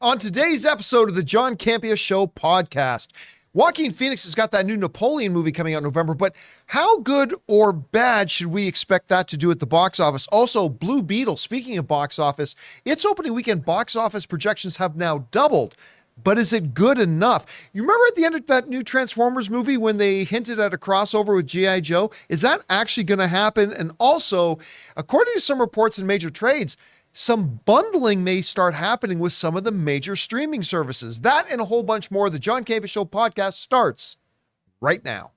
On today's episode of the John Campea Show podcast, Joaquin Phoenix has got that new Napoleon movie coming out in November, but how good or bad should we expect that to do at the box office? Also, Blue Beetle, speaking of box office, its opening weekend box office projections have now doubled. But is it good enough? You remember at the end of that new Transformers movie when they hinted at a crossover with G.I. Joe? Is that actually going to happen? And also, according to some reports in major trades, some bundling may start happening with some of the major streaming services. That and a whole bunch more. The John Campea Show podcast starts right now.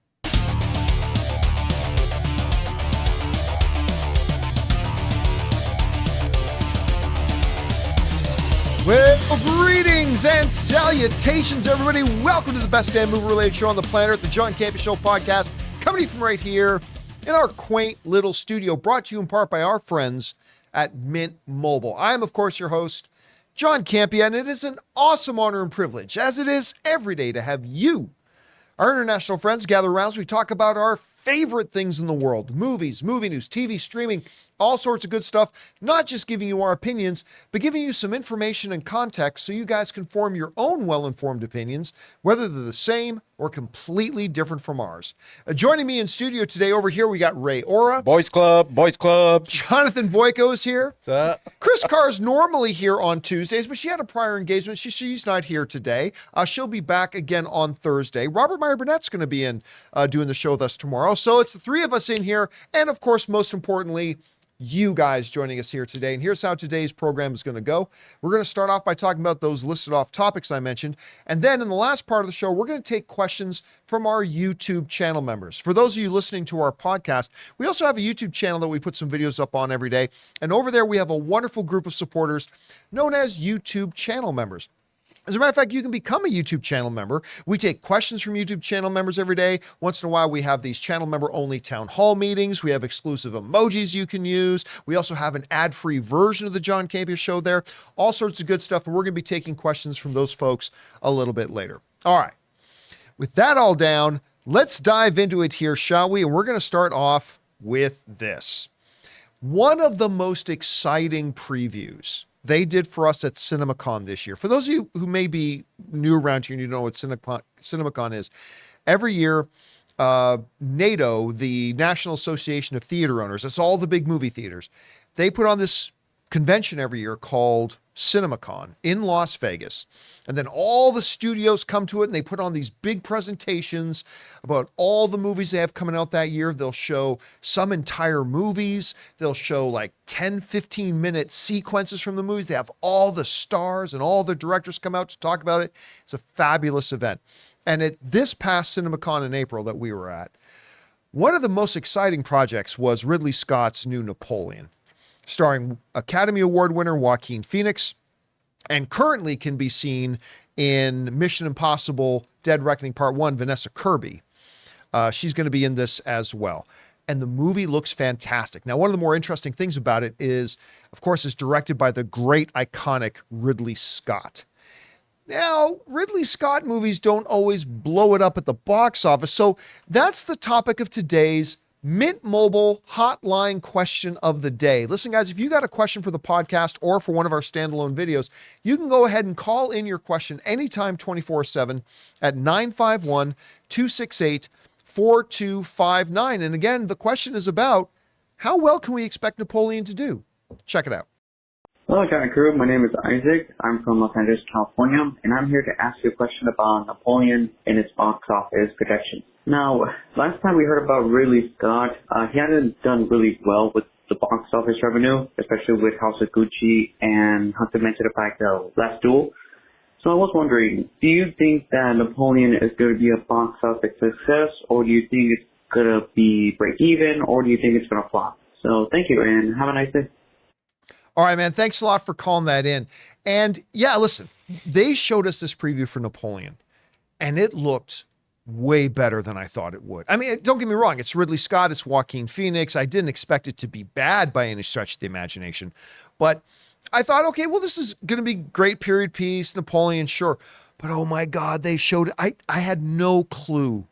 Well, greetings and salutations, everybody. Welcome to the best damn movie-related show on the planet, the John Campea Show podcast, coming from right here in our quaint little studio, brought to you in part by our friends at Mint Mobile. I am, of course, your host, John Campea, and it is an awesome honor and privilege, as it is every day, to have you, our international friends, gather around as we talk about our favorite things in the world: movies, movie news, TV, streaming, all sorts of good stuff. Not just giving you our opinions, but giving you some information and context so you guys can form your own well-informed opinions, whether they're the same or completely different from ours. Joining me in studio today, over here, we got Ray Ora. Boys Club. Jonathan Voico is here. What's up? Chris Carr's normally here on Tuesdays, but she had a prior engagement. She's not here today. She'll be back again on Thursday. Robert Meyer Burnett's going to be in doing the show with us tomorrow. So it's the three of us in here, and of course, most importantly, you guys joining us here today. And here's how today's program is going to go. We're going to start off by talking about those listed off topics I mentioned. And then in the last part of the show, we're going to take questions from our YouTube channel members. For those of you listening to our podcast, we also have a YouTube channel that we put some videos up on every day. And over there, we have a wonderful group of supporters known as YouTube channel members. As a matter of fact, you can become a YouTube channel member. We take questions from YouTube channel members every day. Once in a while, we have these channel member only town hall meetings. We have exclusive emojis you can use. We also have an ad-free version of the John Campea Show there. All sorts of good stuff. And we're going to be taking questions from those folks a little bit later. All right. With that all down, let's dive into it here, shall we? And we're going to start off with this. One of the most exciting previews they did for us at CinemaCon this year. For those of you who may be new around here and you don't know what CinemaCon is, every year, NATO, the National Association of Theater Owners, that's all the big movie theaters, they put on this convention every year called CinemaCon in Las Vegas. And then all the studios come to it and they put on these big presentations about all the movies they have coming out that year. They'll show some entire movies. They'll show like 10, 15-minute sequences from the movies. They have all the stars and all the directors come out to talk about it. It's a fabulous event. And at this past CinemaCon in April that we were at, one of the most exciting projects was Ridley Scott's new Napoleon, starring Academy Award winner Joaquin Phoenix, and currently can be seen in Mission Impossible Dead Reckoning Part 1, Vanessa Kirby. She's going to be in this as well. And the movie looks fantastic. Now, one of the more interesting things about it is, of course, it's directed by the great, iconic Ridley Scott. Now, Ridley Scott movies don't always blow it up at the box office, so that's the topic of today's Mint Mobile hotline question of the day. Listen, guys, if you got a question for the podcast or for one of our standalone videos, you can go ahead and call in your question anytime 24/7 at 951-268-4259. And again, the question is about how well can we expect Napoleon to do? Check it out. Hello, John and crew. My name is Isaac. I'm from Los Angeles, California, and I'm here to ask you a question about Napoleon and its box office projections. Now, last time we heard about Ridley Scott, he hadn't done really well with the box office revenue, especially with House of Gucci and not to mention the fact of Last Duel. So I was wondering, do you think that Napoleon is going to be a box office success, or do you think it's going to be break even, or do you think it's going to flop? So thank you, and have a nice day. All right, man. Thanks a lot for calling that in. And yeah, listen, they showed us this preview for Napoleon, and it looked way better than I thought it would. I mean, don't get me wrong. It's Ridley Scott. It's Joaquin Phoenix. I didn't expect it to be bad by any stretch of the imagination, but I thought, okay, well, this is going to be great period piece, Napoleon, sure. But oh my God, they showed, I had no clue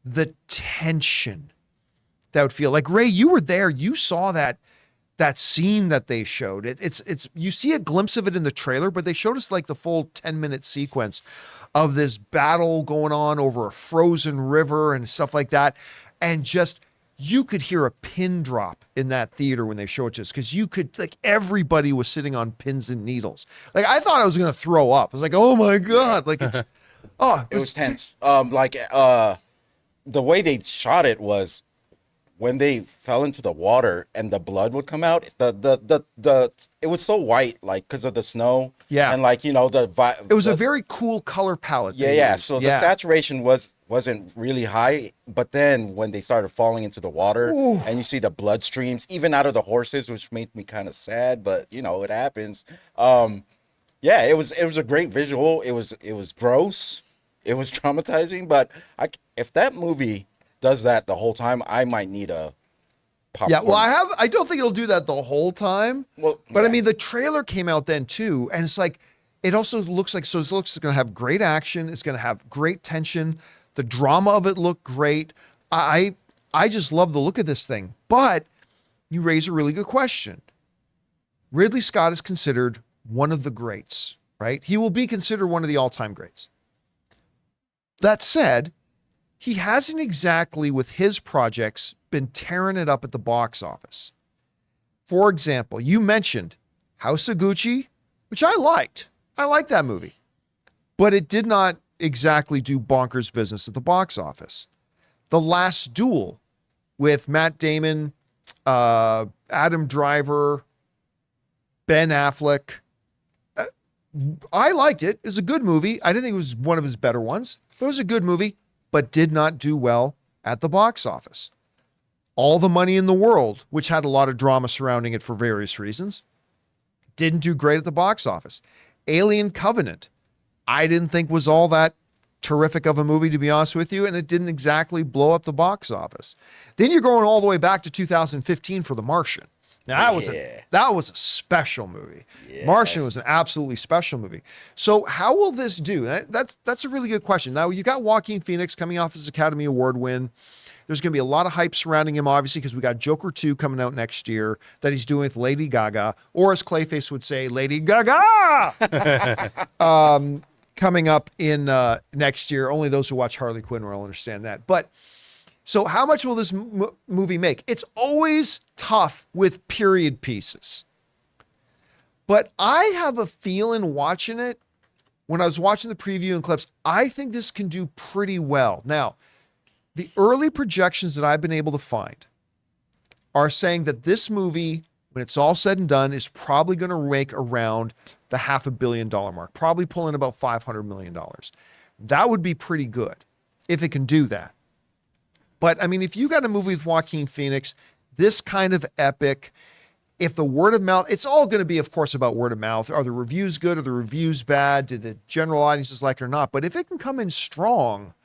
the tension that would feel like. Ray, you were there. You saw that that scene that they showed. It's you see a glimpse of it in the trailer, but they showed us like the full 10-minute sequence of this battle going on over a frozen river and stuff like that. And just, you could hear a pin drop in that theater when they showed it to us, because you could, like, everybody was sitting on pins and needles. Like, I thought I was going to throw up. I was like, oh my God. Like, it's, it was tense. The way they shot it was when they fell into the water and the blood would come out, it was so white, like, because of the snow. Yeah. And, like, you know, it was a very cool color palette. Yeah. So the saturation wasn't really high, but then when they started falling into the water and you see the blood streams, even out of the horses, which made me kind of sad, but, you know, it happens. Yeah, it was a great visual. It was gross. It was traumatizing, but if that movie does that the whole time, I might need a popcorn. Yeah, well, I don't think it'll do that the whole time. Well, but yeah. I mean, the trailer came out then too, and it's like, it also looks like, so it looks going to have great action. It's going to have great tension. The drama of it looked great. I just love the look of this thing. But you raise a really good question. Ridley Scott is considered one of the greats, right? He will be considered one of the all-time greats. That said, he hasn't exactly, with his projects, been tearing it up at the box office. For example, you mentioned House of Gucci, which I liked. I liked that movie. But it did not exactly do bonkers business at the box office. The Last Duel with Matt Damon, Adam Driver, Ben Affleck. I liked it. It was a good movie. I didn't think it was one of his better ones, but it was a good movie, but did not do well at the box office. All the Money in the World, which had a lot of drama surrounding it for various reasons, didn't do great at the box office. Alien Covenant, I didn't think was all that terrific of a movie, to be honest with you, and it didn't exactly blow up the box office. Then you're going all the way back to 2015 for The Martian. Now, that was a special movie. Yes. Martian was an absolutely special movie. So how will this do? That's a really good question. Now, you got Joaquin Phoenix coming off his Academy Award win. There's going to be a lot of hype surrounding him, obviously, because we got Joker 2 coming out next year that he's doing with Lady Gaga, or as Clayface would say, Lady Gaga! Coming up in next year. Only those who watch Harley Quinn will understand that. But so how much will this movie make? It's always tough with period pieces. But I have a feeling watching it, when I was watching the preview and clips, I think this can do pretty well. Now, the early projections that I've been able to find are saying that this movie, when it's all said and done, is probably going to make around the $500 million mark, probably pulling about $500 million. That would be pretty good if it can do that. But I mean, if you got a movie with Joaquin Phoenix, this kind of epic, if the word of mouth, it's all going to be, of course, about word of mouth. Are the reviews good? Are the reviews bad? Did the general audiences like it or not? But if it can come in strong,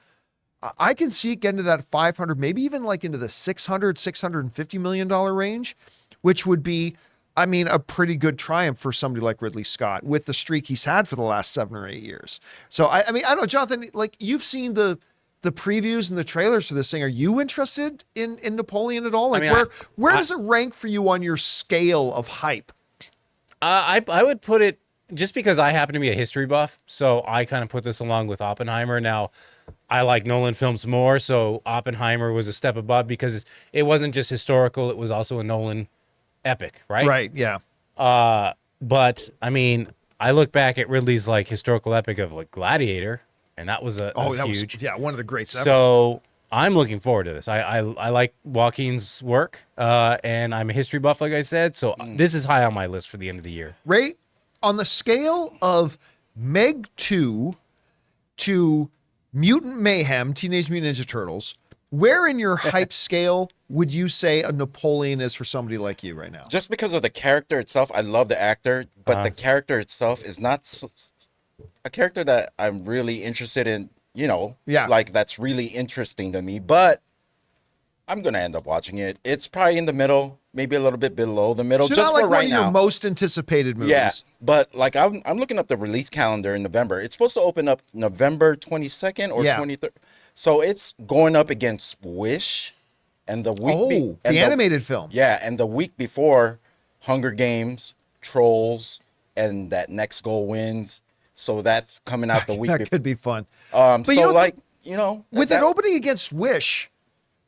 I can see it getting to that 500, maybe even like into the $650 million range, which would be, I mean, a pretty good triumph for somebody like Ridley Scott with the streak he's had for the last 7 or 8 years. So, I mean, I don't know, Jonathan, like, you've seen the previews and the trailers for this thing. Are you interested in Napoleon at all? Like, I mean, where does it rank for you on your scale of hype? I would put it, just because I happen to be a history buff, so I kind of put this along with Oppenheimer. Now, I like Nolan films more, so Oppenheimer was a step above because it wasn't just historical, it was also a Nolan epic, right? Right, yeah. But, I mean, I look back at Ridley's, like, historical epic of, like, Gladiator, and that was huge. One of the greats ever. So I'm looking forward to this. I like Joaquin's work, and I'm a history buff, like I said. So this is high on my list for the end of the year. Ray, on the scale of Meg 2 to Mutant Mayhem, Teenage Mutant Ninja Turtles, where in your hype scale would you say a Napoleon is for somebody like you right now? Just because of the character itself, I love the actor, but the character itself is not a character that I'm really interested in, you know, like that's really interesting to me, but I'm going to end up watching it. It's probably in the middle, maybe a little bit below the middle, So just not like for right one of now. your most anticipated movies. Yeah, but like I'm looking up the release calendar in November. It's supposed to open up November 22nd or 23rd. So it's going up against Wish and the week the animated film. Yeah, and the week before Hunger Games, Trolls, and that Next Goal Wins. So that's coming out the week That before. could be fun. So you know, like, you know, With that, it opening against Wish,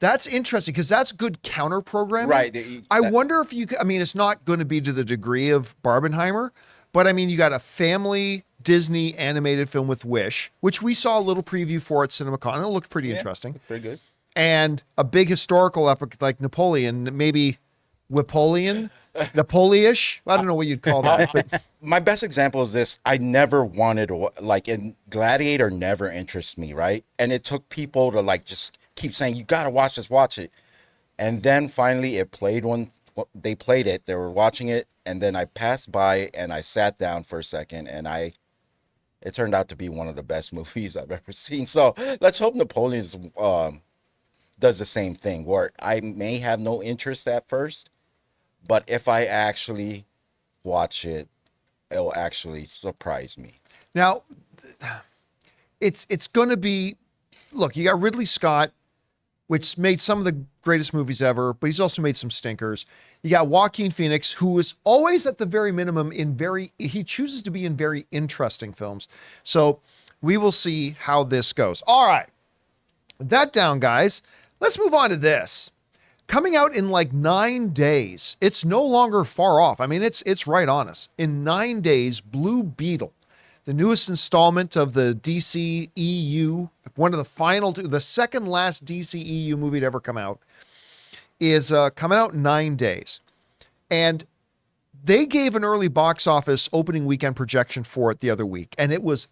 that's interesting because that's good counter programming. Right. I wonder if you could, I mean, it's not going to be to the degree of Barbenheimer, but I mean, you got a family Disney animated film with Wish, which we saw a little preview for at CinemaCon. And it looked pretty interesting. pretty good. And a big historical epic like Napoleon, maybe Napoleonish. I don't know what you'd call that. But My best example is this. I never wanted to, like, in Gladiator never interested me, right? And it took people to like just keep saying, you got to watch this, watch it. And then finally it played they played it, they were watching it, and then I passed by and I sat down for a second, and it turned out to be one of the best movies I've ever seen. So let's hope Napoleon's does the same thing, where I may have no interest at first, but if I actually watch it, it'll actually surprise me. now, it's going to be, look, you got Ridley Scott, which made some of the greatest movies ever, but he's also made some stinkers. You got Joaquin Phoenix, who is always at the very minimum he chooses to be in very interesting films. So we will see how this goes. All right. That down, guys. Let's move on to this. Coming out in like 9 days. It's no longer far off. I mean, it's right on us. In 9 days, Blue Beetle, the newest installment of the DC EU, one of the second last DC EU movie to ever come out, is coming out in 9 days. And they gave an early box office opening weekend projection for it the other week, and it was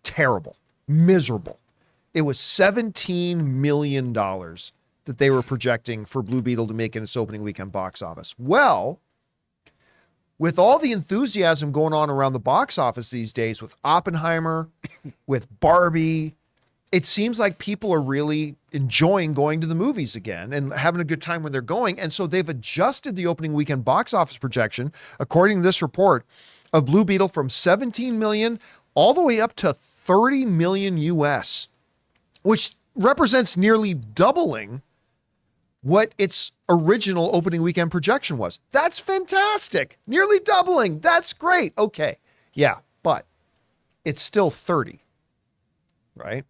terrible, miserable. It was $17 million that they were projecting for Blue Beetle to make in its opening weekend box office. Well, with all the enthusiasm going on around the box office these days with Oppenheimer, with Barbie, it seems like people are really enjoying going to the movies again and having a good time when they're going. And so they've adjusted the opening weekend box office projection, according to this report, of Blue Beetle from 17 million all the way up to 30 million US, which represents nearly doubling what its original opening weekend projection was. That's fantastic. Nearly doubling. That's great. Okay. Yeah, but it's still 30, right?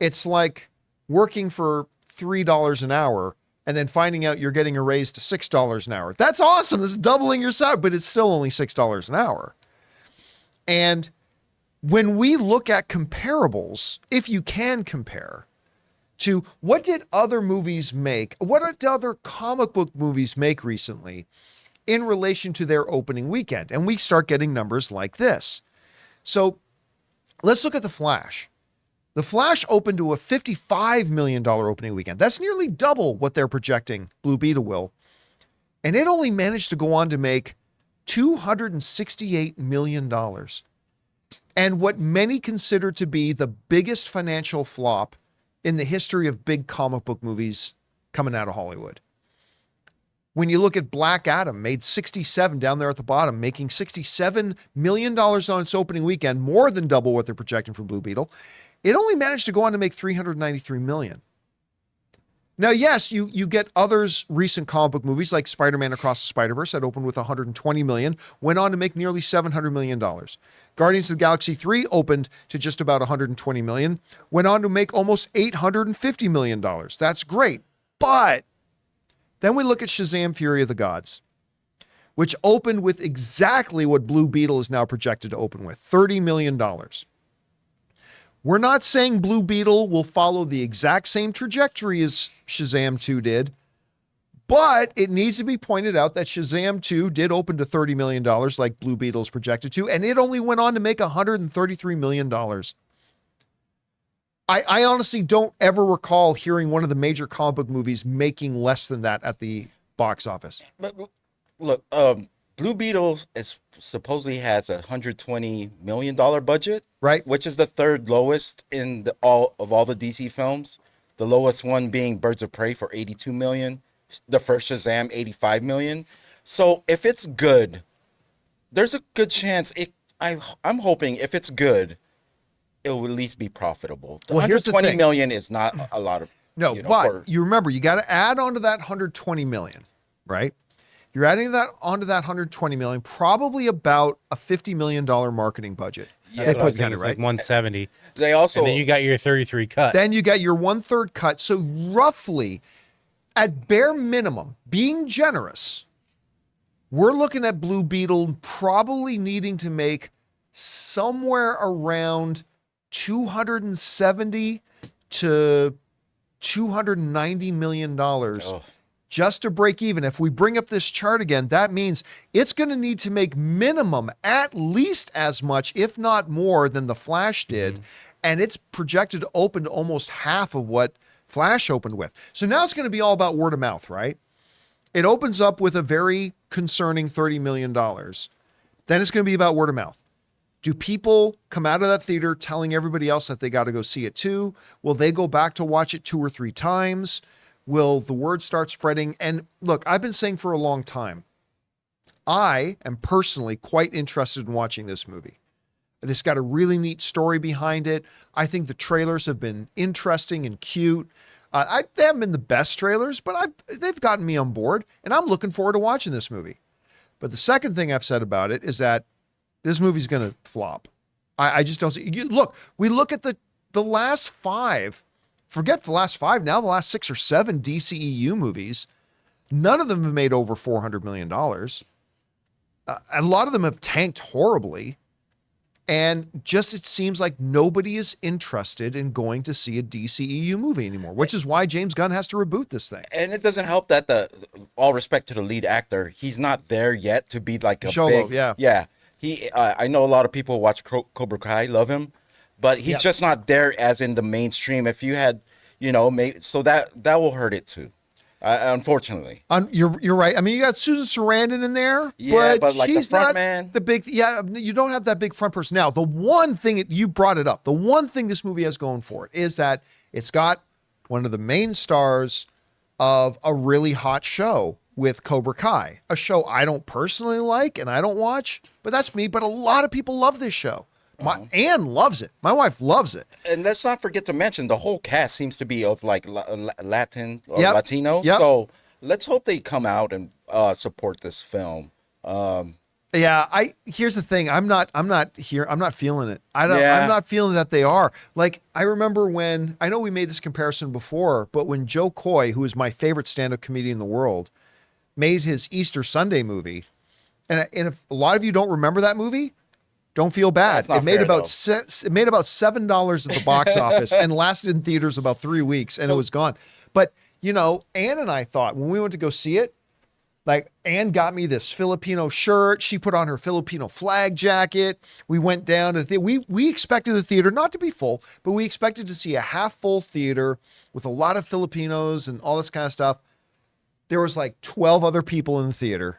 It's like working for $3 an hour and then finding out you're getting a raise to $6 an hour. That's awesome. This is doubling your salary, but it's still only $6 an hour. And when we look at comparables, if you can compare to what did other movies make, what did other comic book movies make recently in relation to their opening weekend? And we start getting numbers like this. So let's look at The Flash. The Flash opened to a $55 million opening weekend. That's nearly double what they're projecting Blue Beetle will. And it only managed to go on to make $268 million. And what many consider to be the biggest financial flop in the history of big comic book movies coming out of Hollywood. When you look at Black Adam, made 67 down there at the bottom, making $67 million on its opening weekend, more than double what they're projecting for Blue Beetle. It only managed to go on to make $393 million. Now, yes, you get others recent comic book movies like Spider-Man Across the Spider-Verse that opened with $120 million, went on to make nearly $700 million. Guardians of the Galaxy 3 opened to just about $120 million, went on to make almost $850 million. That's great. But then we look at Shazam! Fury of the Gods, which opened with exactly what Blue Beetle is now projected to open with, $30 million. We're not saying Blue Beetle will follow the exact same trajectory as Shazam 2 did, but it needs to be pointed out that Shazam 2 did open to $30 million like Blue Beetle is projected to, and it only went on to make $133 million. I honestly don't ever recall hearing one of the major comic book movies making less than that at the box office. But look, Blue Beetle is supposedly has $120 million budget, right? Which is the third lowest in all the DC films. The lowest one being Birds of Prey for $82 million. The first Shazam, $85 million. So if it's good, there's a good chance I'm hoping if it's good, it will at least be profitable. The Well, here's the $120 thing. million is not a lot of No, but you remember, you got to add on to that $120 million, right? You're adding that onto that 120 million, probably about a $50 million marketing budget. Yeah, They That's what I put was thinking, behind it, it's right? like 170. They also And then you got your 33 cut. Then you got your 1/3 cut. So roughly, at bare minimum, being generous, we're looking at Blue Beetle probably needing to make somewhere around 270 to $290 million just to break even. If we bring up this chart again, that means it's going to need to make minimum at least as much, if not more, than The Flash did. And it's projected to open to almost half of what Flash opened with. So now it's going to be all about word of mouth, right? It opens up with a very concerning $30 million. Then it's going to be about word of mouth. Do people come out of that theater telling everybody else that they got to go see it too? Will they go back to watch it 2 or 3 times? Will the word start spreading? And look, I've been saying for a long time, I am personally quite interested in watching this movie. It's got a really neat story behind it. I think the trailers have been interesting and cute. They haven't been the best trailers, but they've gotten me on board, and I'm looking forward to watching this movie. But the second thing I've said about it is that this movie's going to flop. I just don't see. Look, we look at the last 5. Forget the last 5 now, the last 6 or 7 DCEU movies, none of them have made over $400 million. A lot of them have tanked horribly. And just it seems like nobody is interested in going to see a DCEU movie anymore, which is why James Gunn has to reboot this thing. And it doesn't help that all respect to the lead actor, he's not there yet to be like a Sholo, big, yeah. I know a lot of people who watch Cobra Kai, love him, but he's just not there as in the mainstream. If you had, so that will hurt it too. Unfortunately, you're right. I mean, you got Susan Sarandon in there, but like she's the front not man, the big. Yeah, you don't have that big front person. Now, the one thing you brought it up, the one thing this movie has going for it is that it's got one of the main stars of a really hot show with Cobra Kai, a show I don't personally like and I don't watch, but that's me. But a lot of people love this show. Anne loves it. My wife loves it. And let's not forget to mention the whole cast seems to be of like Latin or Yep. Latino. Yep. So let's hope they come out and support this film. Yeah, here's the thing. I'm not feeling it. I'm not feeling that they are. Like, I remember when, I know we made this comparison before, but when Joe Coy, who is my favorite stand-up comedian in the world, made his Easter Sunday movie, and if a lot of you don't remember that movie, don't feel bad. It made about $7 at the box office and lasted in theaters about 3 weeks, and it was gone. But Ann and I thought when we went to go see it, like, Ann got me this Filipino shirt. She put on her Filipino flag jacket. We went down to we expected the theater not to be full, but we expected to see a half full theater with a lot of Filipinos and all this kind of stuff. There was like 12 other people in the theater.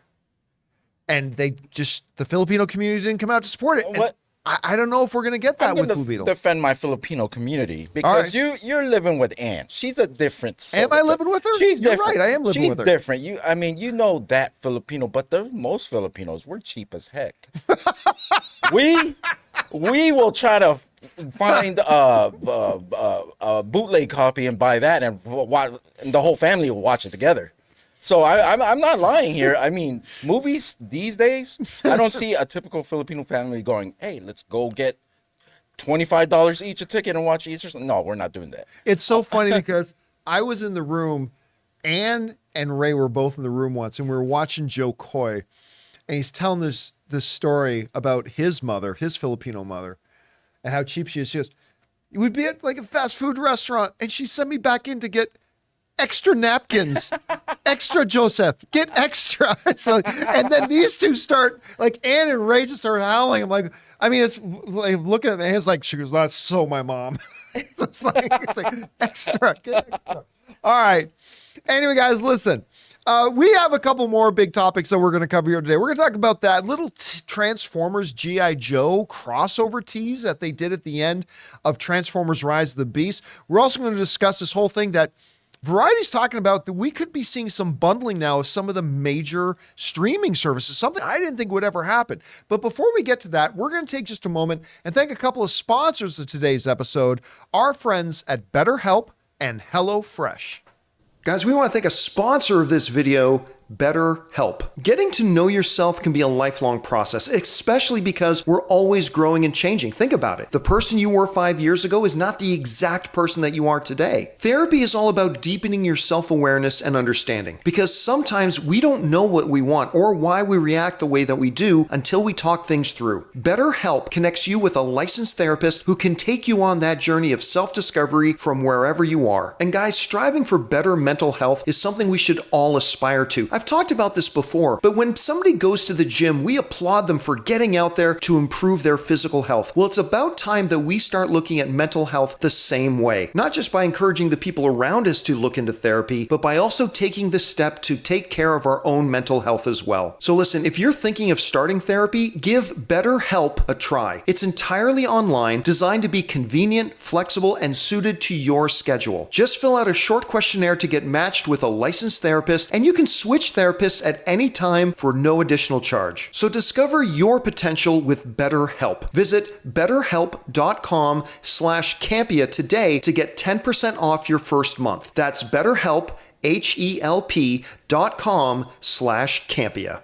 And the Filipino community didn't come out to support it. What? I don't know if we're going to get that with Blue to Beetle. defend my Filipino community because you're living with Ann. She's a different. Am I living with her? She's You're different. right. I am living with her. She's different. You know that Filipino, but most Filipinos, we're cheap as heck. we will try to find a bootleg copy and buy that, and the whole family will watch it together. So I'm not lying here. I mean, movies these days, I don't see a typical Filipino family going, hey, let's go get $25 each a ticket and watch Easter. No, we're not doing that. It's so funny because I was in the room, Ann and Ray were both in the room once, and we were watching Joe Coy, and he's telling this story about his mother, his Filipino mother, and how cheap she is. She goes, it would be at like a fast food restaurant, and she sent me back in to get extra napkins, extra Joseph, get extra. So, and then these two start, like, Ann and Ray just start howling. I'm like, I mean, it's like looking at the hands like, she goes, that's so my mom. So it's like extra, get extra. All right. Anyway, guys, listen. We have a couple more big topics that we're going to cover here today. We're going to talk about that little Transformers G.I. Joe crossover tease that they did at the end of Transformers Rise of the Beast. We're also going to discuss this whole thing that Variety's talking about, that we could be seeing some bundling now of some of the major streaming services, something I didn't think would ever happen. But before we get to that, we're going to take just a moment and thank a couple of sponsors of today's episode, our friends at BetterHelp and HelloFresh. Guys, we want to thank a sponsor of this video, BetterHelp. Getting to know yourself can be a lifelong process, especially because we're always growing and changing. Think about it. The person you were 5 years ago is not the exact person that you are today. Therapy is all about deepening your self-awareness and understanding, because sometimes we don't know what we want or why we react the way that we do until we talk things through. BetterHelp connects you with a licensed therapist who can take you on that journey of self-discovery from wherever you are. And guys, striving for better mental health is something we should all aspire to. I've talked about this before, but when somebody goes to the gym, we applaud them for getting out there to improve their physical health. Well, it's about time that we start looking at mental health the same way, not just by encouraging the people around us to look into therapy, but by also taking the step to take care of our own mental health as well. So listen, if you're thinking of starting therapy, give BetterHelp a try. It's entirely online, designed to be convenient, flexible, and suited to your schedule. Just fill out a short questionnaire to get matched with a licensed therapist, and you can switch therapists at any time for no additional charge. So discover your potential with BetterHelp. Visit betterhelp.com/Campea today to get 10% off your first month. That's BetterHelp, HELP.com/Campea.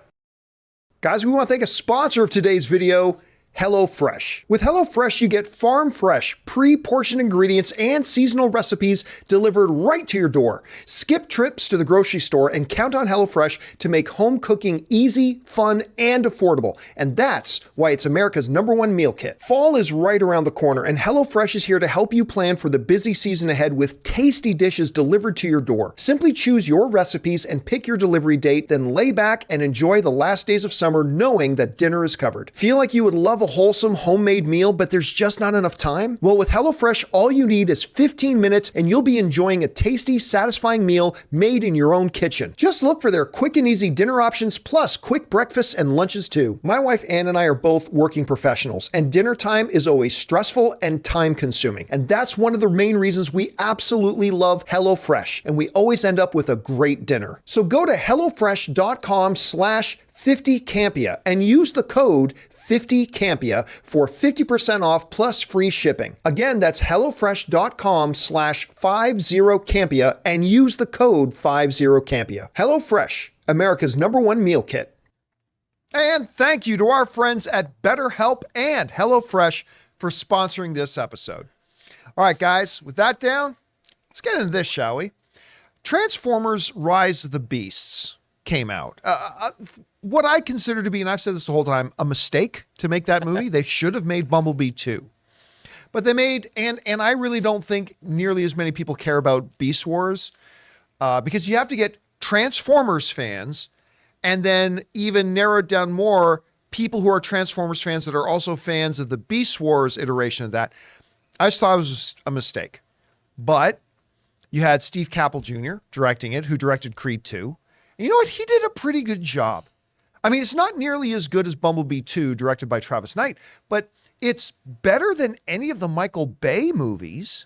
Guys, we want to thank a sponsor of today's video, HelloFresh. With HelloFresh, you get farm fresh, pre-portioned ingredients and seasonal recipes delivered right to your door. Skip trips to the grocery store and count on HelloFresh to make home cooking easy, fun, and affordable. And that's why it's America's #1 meal kit. Fall is right around the corner, and HelloFresh is here to help you plan for the busy season ahead with tasty dishes delivered to your door. Simply choose your recipes and pick your delivery date, then lay back and enjoy the last days of summer knowing that dinner is covered. Feel like you would love a wholesome homemade meal, but there's just not enough time? Well, with HelloFresh, all you need is 15 minutes and you'll be enjoying a tasty, satisfying meal made in your own kitchen. Just look for their quick and easy dinner options, plus quick breakfasts and lunches too. My wife Ann and I are both working professionals, and dinner time is always stressful and time consuming. And that's one of the main reasons we absolutely love HelloFresh, and we always end up with a great dinner. So go to HelloFresh.com/50Campea and use the code 50Campea for 50% off plus free shipping. Again, that's HelloFresh.com/50Campea and use the code 50Campea. HelloFresh, America's #1 meal kit. And thank you to our friends at BetterHelp and HelloFresh for sponsoring this episode. All right, guys, with that down, let's get into this, shall we? Transformers Rise of the Beasts came out. What I consider to be, and I've said this the whole time, a mistake to make that movie. They should have made Bumblebee 2. But they made, and I really don't think nearly as many people care about Beast Wars, because you have to get Transformers fans and then even narrowed down more people who are Transformers fans that are also fans of the Beast Wars iteration of that. I just thought it was a mistake. But you had Steve Cappell Jr. directing it, who directed Creed 2. And you know what? He did a pretty good job. I mean, it's not nearly as good as Bumblebee 2, directed by Travis Knight, but it's better than any of the Michael Bay movies.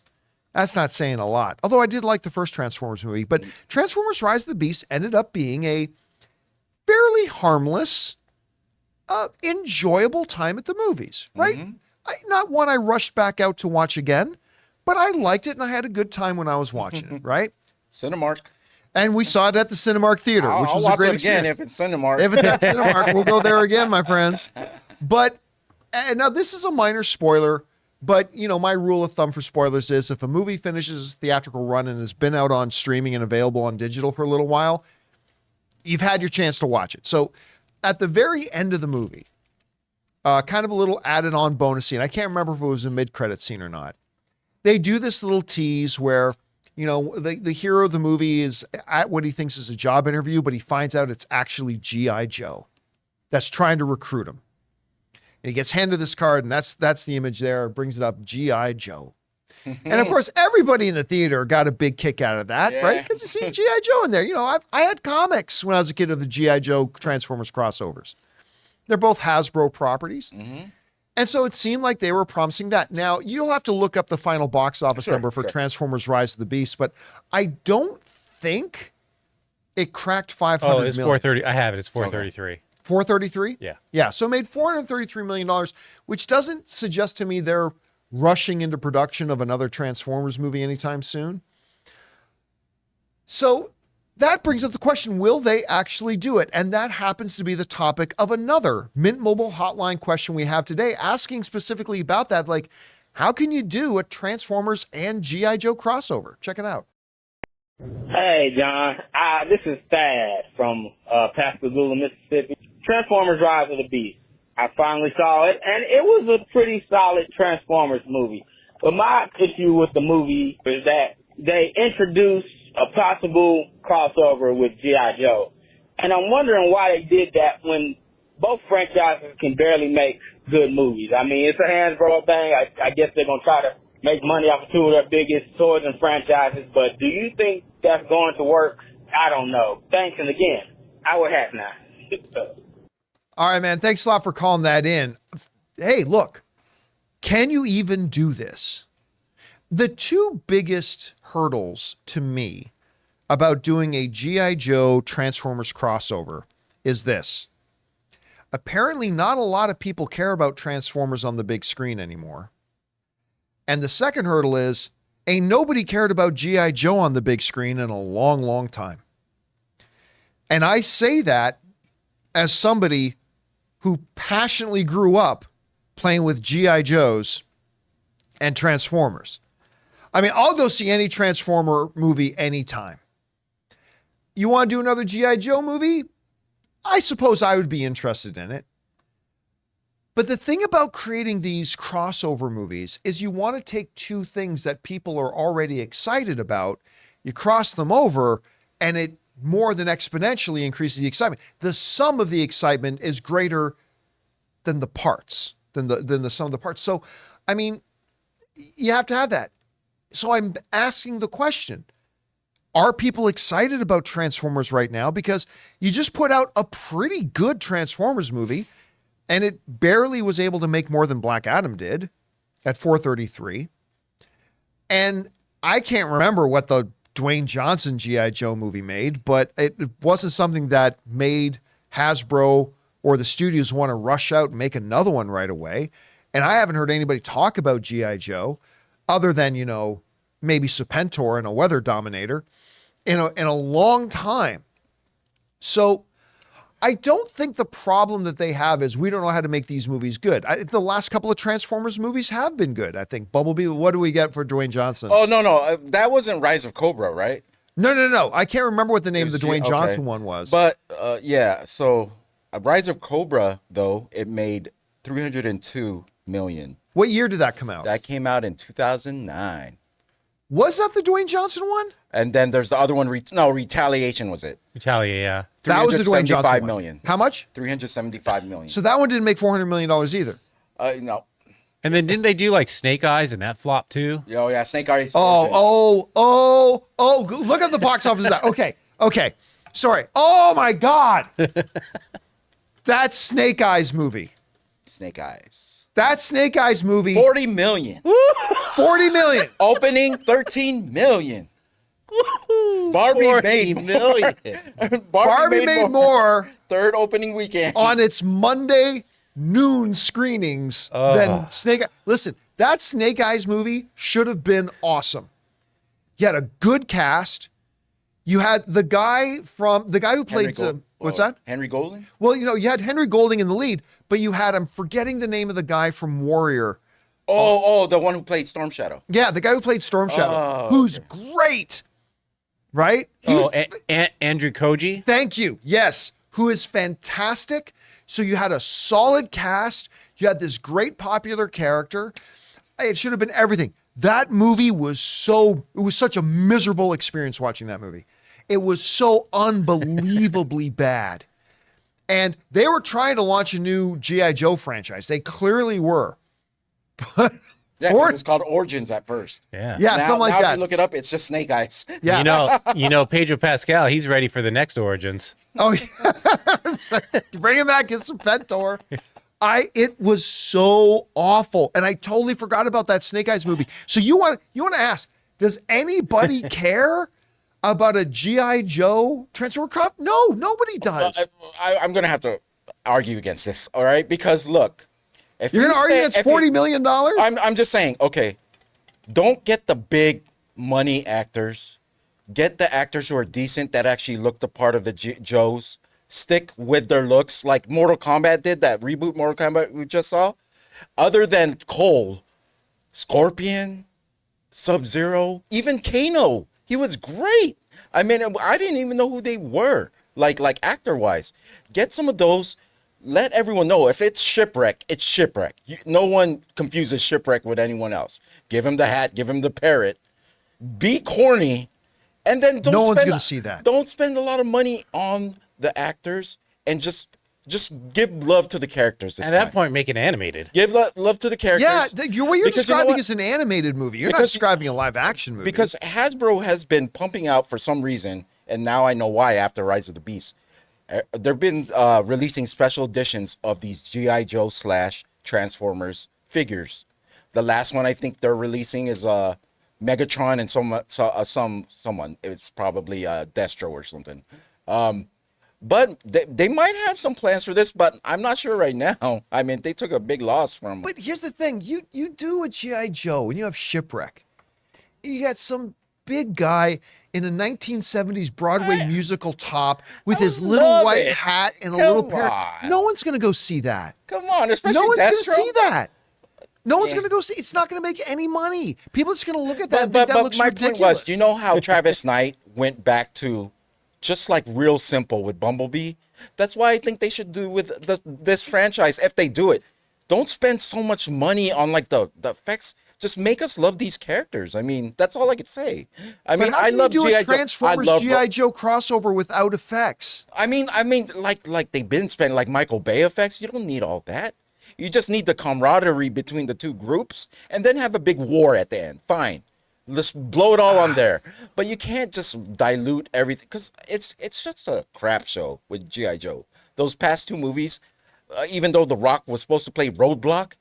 That's not saying a lot. Although I did like the first Transformers movie, but Transformers Rise of the Beast ended up being a fairly harmless, enjoyable time at the movies, right? Mm-hmm. Not one I rushed back out to watch again, but I liked it and I had a good time when I was watching it, right? Cinemark. And we saw it at the Cinemark Theater, which was a great experience. If it's Cinemark. If it's at Cinemark, we'll go there again, my friends. But now this is a minor spoiler, but you know, my rule of thumb for spoilers is if a movie finishes its theatrical run and has been out on streaming and available on digital for a little while, you've had your chance to watch it. So at the very end of the movie, kind of a little added on bonus scene. I can't remember if it was a mid-credit scene or not. They do this little tease where, you know, the hero of the movie is at what he thinks is a job interview, but he finds out it's actually G.I. Joe that's trying to recruit him. And he gets handed this card, and that's the image there. Brings it up, G.I. Joe. And of course, everybody in the theater got a big kick out of that, right? Because you see G.I. Joe in there. You know, I had comics when I was a kid of the G.I. Joe Transformers crossovers. They're both Hasbro properties. Mm-hmm. And so it seemed like they were promising that. Now, you'll have to look up the final box office number for Transformers Rise of the Beast, but I don't think it cracked 500 million. Oh, it's 430. I have it. It's 433. 433? Yeah. Yeah, so it made $433 million, which doesn't suggest to me they're rushing into production of another Transformers movie anytime soon. So that brings up the question, will they actually do it? And that happens to be the topic of another Mint Mobile hotline question we have today, asking specifically about that. Like, how can you do a Transformers and G.I. Joe crossover? Check it out. Hey, John. This is Thad from Pascagoula, Mississippi. Transformers Rise of the Beast. I finally saw it, and it was a pretty solid Transformers movie. But my issue with the movie is that they introduced a possible crossover with G.I. Joe. And I'm wondering why they did that when both franchises can barely make good movies. I mean, it's a Hasbro thing. I guess they're going to try to make money off of two of their biggest toys and franchises. But do you think that's going to work? I don't know. Thanks, and again, I would have now. All right, man. Thanks a lot for calling that in. Hey, look, can you even do this? The two biggest hurdles to me about doing a G.I. Joe Transformers crossover is this. Apparently, not a lot of people care about Transformers on the big screen anymore. And the second hurdle is, ain't nobody cared about G.I. Joe on the big screen in a long, long time. And I say that as somebody who passionately grew up playing with G.I. Joes and Transformers. I mean, I'll go see any Transformer movie anytime. You want to do another G.I. Joe movie? I suppose I would be interested in it. But the thing about creating these crossover movies is you want to take two things that people are already excited about, you cross them over, and it more than exponentially increases the excitement. The sum of the excitement is greater than the parts, than the sum of the parts. So, I mean, you have to have that. So I'm asking the question, are people excited about Transformers right now? Because you just put out a pretty good Transformers movie, and it barely was able to make more than Black Adam did at 433. And I can't remember what the Dwayne Johnson G.I. Joe movie made, but it wasn't something that made Hasbro or the studios want to rush out and make another one right away. And I haven't heard anybody talk about G.I. Joe other than, you know, maybe Serpentor and a Weather Dominator in a long time. So I don't think the problem that they have is we don't know how to make these movies good. The last couple of Transformers movies have been good. I think Bumblebee, what do we get for Dwayne Johnson? Oh, no. That wasn't Rise of Cobra, right? No. I can't remember what the name of the Dwayne Johnson one was. But yeah, so Rise of Cobra, though, it made $302 million. What year did that come out? That came out in 2009. Was that the Dwayne Johnson one? And then there's the other one. Retaliation was it? Retaliate, yeah. That was the Dwayne Johnson million. How much? $375 million. So that one didn't make $400 million either. No. And then didn't they do like Snake Eyes and that flop too? Oh, yeah. Snake Eyes. Oh. Look at the box office of that. Okay. Sorry. Oh my God. That Snake Eyes movie. Snake Eyes. That Snake Eyes movie. 40 million. 40 million. Opening 13 million. Barbie made million. Barbie made more third opening weekend on its Monday noon screenings than Snake Eyes. Listen, that Snake Eyes movie should have been awesome. You had a good cast. You had the guy who played what's that? Henry Golding? Well, you know, you had Henry Golding in the lead, but you had, I'm forgetting the name of the guy from Warrior. The one who played Storm Shadow. Yeah, the guy who played Storm Shadow, who's great, right? Andrew Koji. Thank you. Yes, who is fantastic. So you had a solid cast. You had this great popular character. It should have been everything. That movie was such a miserable experience watching that movie. It was so unbelievably bad. And they were trying to launch a new G.I. Joe franchise. They clearly were. But yeah, it was called Origins at first. Yeah. Yeah, something like now that. If you look it up, it's just Snake Eyes. Yeah. You know, Pedro Pascal, he's ready for the next Origins. Oh, yeah. Bring him back as Serpentor. It was so awful. And I totally forgot about that Snake Eyes movie. So you want to ask, does anybody care about a G.I. Joe Transformer crop? No, nobody does. I'm going to have to argue against this, all right? Because look, if you're going to argue against $40 million? I'm just saying, okay, don't get the big money actors. Get the actors who are decent that actually look the part of the Joes. Stick with their looks like Mortal Kombat did, that reboot Mortal Kombat we just saw. Other than Cole, Scorpion, Sub-Zero, even Kano, he was great. I mean, I didn't even know who they were, like actor wise. Get some of those. Let everyone know if it's Shipwreck, it's Shipwreck. No one confuses Shipwreck with anyone else. Give him the hat, give him the parrot. Be corny, and then don't. No one's gonna see that. Don't spend a lot of money on the actors, and just give love to the characters. At that point, make it animated. Give love to the characters. Yeah, what you're describing is an animated movie. You're not describing a live action movie. Because Hasbro has been pumping out for some reason, and now I know why after Rise of the Beast. They've been releasing special editions of these G.I. Joe / Transformers figures. The last one I think they're releasing is Megatron and someone. It's probably Destro or something. But they might have some plans for this, but I'm not sure right now. I mean, they took a big loss from. But here's the thing: you do a G.I. Joe, and you have Shipwreck. You got some big guy in a 1970s Broadway musical top with his little white hat and a little parrot. No one's gonna go see that. Come on, especially no one's Destro. gonna see that. No one's gonna go see. It's not gonna make any money. People are just gonna look at that and think that looks my ridiculous. point was, you know how Travis Knight went back to just like real simple with Bumblebee? That's why I think they should do with this franchise. If they do it, don't spend so much money on like the effects. Just make us love these characters. I mean, that's all I could say. I mean, I love G.I. Transformers G.I. Joe crossover without effects. I mean, like they've been spending like Michael Bay effects. You don't need all that. You just need the camaraderie between the two groups, and then have a big war at the end. Fine, let's blow it all on there. But you can't just dilute everything, because it's just a crap show with G.I. Joe. Those past two movies, even though The Rock was supposed to play Roadblock,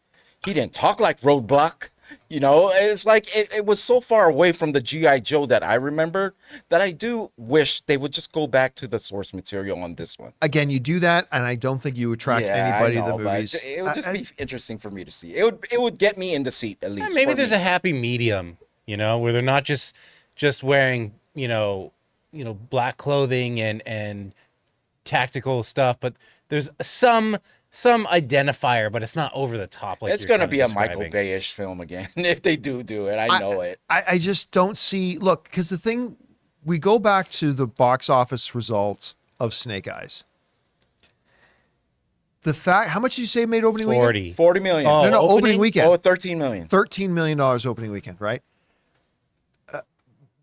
he didn't talk like Roadblock. You know, it's like it was so far away from the G.I. Joe that I remembered that I do wish they would just go back to the source material on this one. Again, you do that, and I don't think you attract anybody to the movies. It would just be interesting for me to see. It would get me in the seat at least. Maybe there's a happy medium, you know, where they're not just wearing, you know, black clothing and tactical stuff, but there's some identifier, but it's not over the top. Like it's going to be a Michael Bay-ish film again if they do it. I know it. I just don't see. Look, because the thing, we go back to the box office results of Snake Eyes. The fact, how much did you say it made opening weekend? 40 million. Oh, no, opening weekend. Oh, 13 million. $13 million opening weekend, right?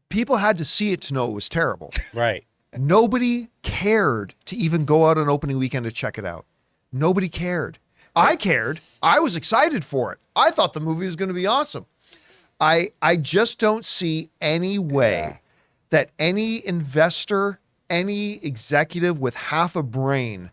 People had to see it to know it was terrible. Right. Nobody cared to even go out on opening weekend to check it out. Nobody cared. I cared. I was excited for it. I thought the movie was going to be awesome. I just don't see any way that any investor, any executive with half a brain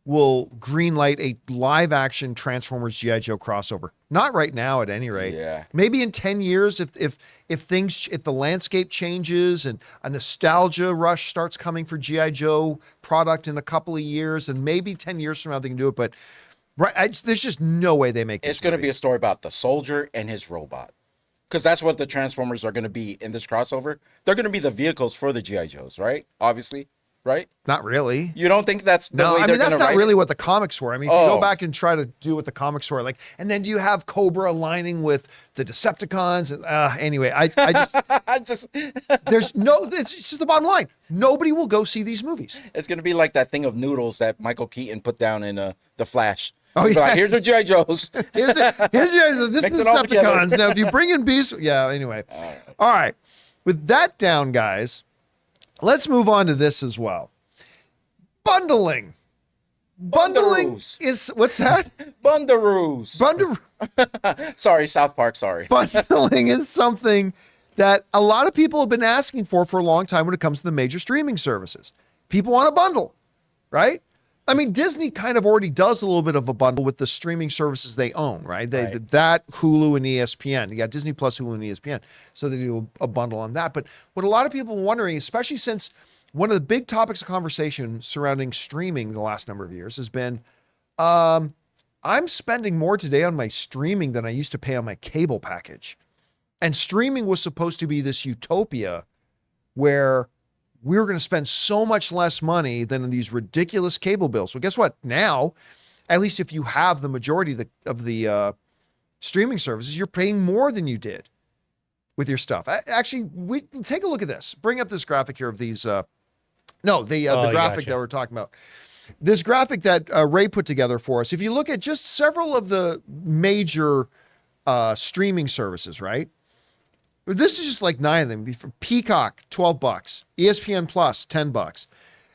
will greenlight a live action Transformers G.I. Joe crossover. Not right now, at any rate. Yeah. Maybe in 10 years, if the landscape changes and a nostalgia rush starts coming for G.I. Joe product in a couple of years, and maybe 10 years from now they can do it. But there's just no way they make this. It's going to be a story about the soldier and his robot, because that's what the Transformers are going to be in this crossover. They're going to be the vehicles for the G.I. Joes, right? Obviously. Right? Not really. You don't think that's the way I mean, that's not really what the comics were. I mean, if you go back and try to do what the comics were, like, and then do you have Cobra aligning with the Decepticons? Anyway, I just, it's just the bottom line. Nobody will go see these movies. It's going to be like that thing of noodles that Michael Keaton put down in The Flash. Oh, yeah. Like, here's the G.I. Joes. Here's the this is the Decepticons. Now, if you bring in Beast, anyway. All right. With that down, guys, let's move on to this as well. Bundling. Bundling is, what's that? Bundaroos. Sorry, South Park, sorry. Bundling is something that a lot of people have been asking for a long time when it comes to the major streaming services. People want a bundle, right? I mean, Disney kind of already does a little bit of a bundle with the streaming services they own, right? That, Hulu, and ESPN. You got Disney Plus, Hulu, and ESPN. So they do a bundle on that. But what a lot of people are wondering, especially since one of the big topics of conversation surrounding streaming the last number of years has been, I'm spending more today on my streaming than I used to pay on my cable package. And streaming was supposed to be this utopia where we were going to spend so much less money than in these ridiculous cable bills. Well, guess what? Now, at least if you have the majority of the streaming services, you're paying more than you did with your stuff. Actually, we take a look at this. Bring up this graphic here of these. The graphic that we're talking about. This graphic that Ray put together for us. If you look at just several of the major streaming services, right? This is just like 9 of them. Peacock, $12. ESPN Plus, $10.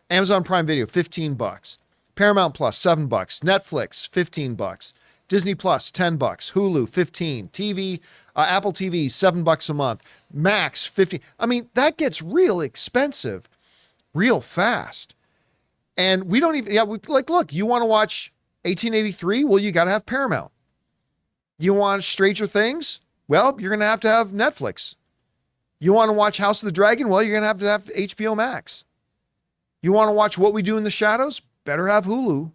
Amazon Prime Video, $15. Paramount Plus, $7. Netflix, $15. Disney Plus, $10. Hulu, $15. TV, Apple TV, $7 a month. Max, $15. I mean, that gets real expensive real fast. And we don't even, look, you want to watch 1883? Well, you got to have Paramount. You want Stranger Things? Well, you're going to have Netflix. You want to watch House of the Dragon? Well, you're going to have HBO Max. You want to watch What We Do in the Shadows? Better have Hulu.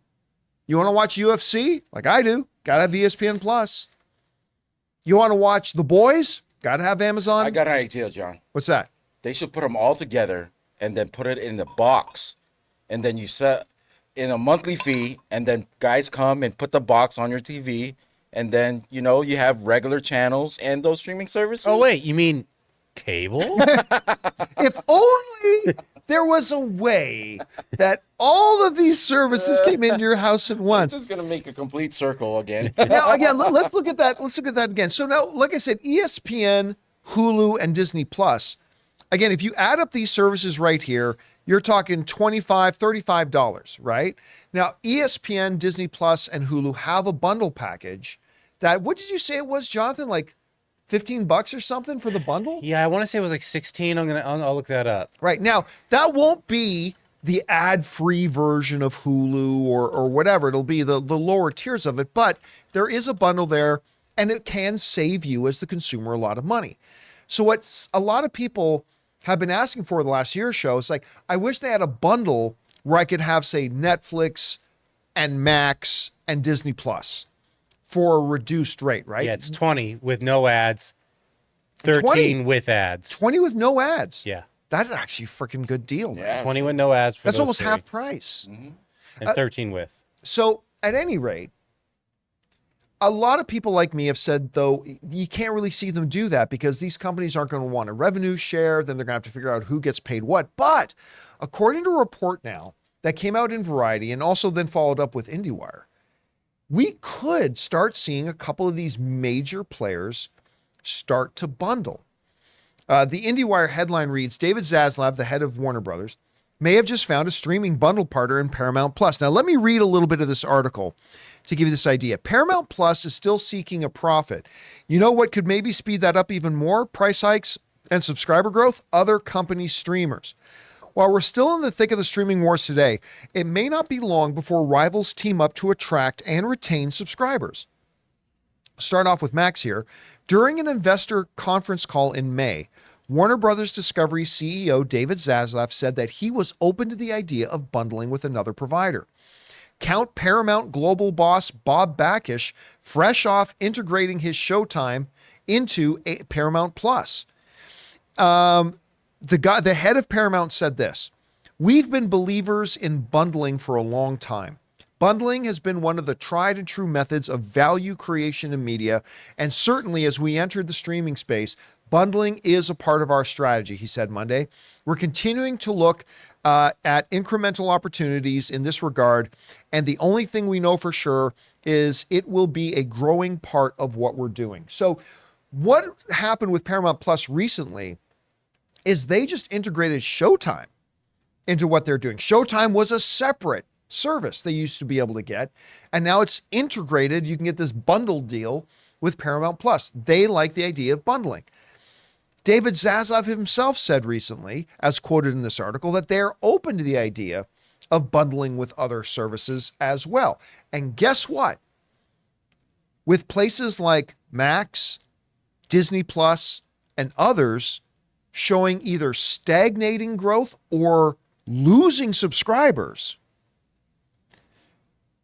You want to watch UFC? Like I do. Got to have ESPN Plus. You want to watch The Boys? Got to have Amazon. I got an idea, John. What's that? They should put them all together and then put it in a box. And then you set in a monthly fee, and then guys come and put the box on your TV. And then, you have regular channels and those streaming services. Oh, wait, you mean cable? If only there was a way that all of these services came into your house at once. It's just going to make a complete circle again. Now, again, let's look at that. Let's look at that again. So now, like I said, ESPN, Hulu, and Disney Plus. Again, if you add up these services right here, you're talking $25, $35, right? Now, ESPN, Disney Plus, and Hulu have a bundle package that, what did you say it was, Jonathan? Like $15 or something for the bundle? Yeah, I want to say it was like 16. I'll look that up. Right. Now, that won't be the ad-free version of Hulu or whatever. It'll be the lower tiers of it, but there is a bundle there, and it can save you as the consumer a lot of money. So what a lot of people have been asking for the last year or so, it's like, I wish they had a bundle where I could have, say, Netflix and Max and Disney Plus for a reduced rate, right? Yeah, it's 20 with no ads, 13 20? with ads. 20 with no ads. Yeah. That's actually a freaking good deal. Man. 20 with no ads for That's those almost three. half price. Mm-hmm. And 13 with. So at any rate, a lot of people like me have said, though, you can't really see them do that because these companies aren't going to want a revenue share. Then they're going to have to figure out who gets paid what. But according to a report now that came out in Variety and also then followed up with IndieWire, we could start seeing a couple of these major players start to bundle. The IndieWire headline reads, David Zaslav, the head of Warner Brothers, may have just found a streaming bundle partner in Paramount Plus. Now, let me read a little bit of this article to give you this idea. Paramount Plus is still seeking a profit. You know what could maybe speed that up even more? Price hikes and subscriber growth? Other company streamers. While we're still in the thick of the streaming wars today, it may not be long before rivals team up to attract and retain subscribers. Start off with Max here. During an investor conference call in May, Warner Brothers Discovery CEO David Zaslav said that he was open to the idea of bundling with another provider. Count Paramount global boss Bob Bakish fresh off integrating his Showtime into Paramount Plus. The head of Paramount said this: "We've been believers in bundling for a long time. Bundling has been one of the tried and true methods of value creation in media, and certainly as we entered the streaming space, bundling is a part of our strategy," he said Monday. "We're continuing to look at incremental opportunities in this regard, and the only thing we know for sure is it will be a growing part of what we're doing." So what happened with Paramount Plus recently is they just integrated Showtime into what they're doing. Showtime was a separate service they used to be able to get, and now it's integrated. You can get this bundled deal with Paramount Plus. They like the idea of bundling. David Zaslav himself said recently, as quoted in this article, that they're open to the idea of bundling with other services as well. And guess what? With places like Max, Disney Plus, and others showing either stagnating growth or losing subscribers,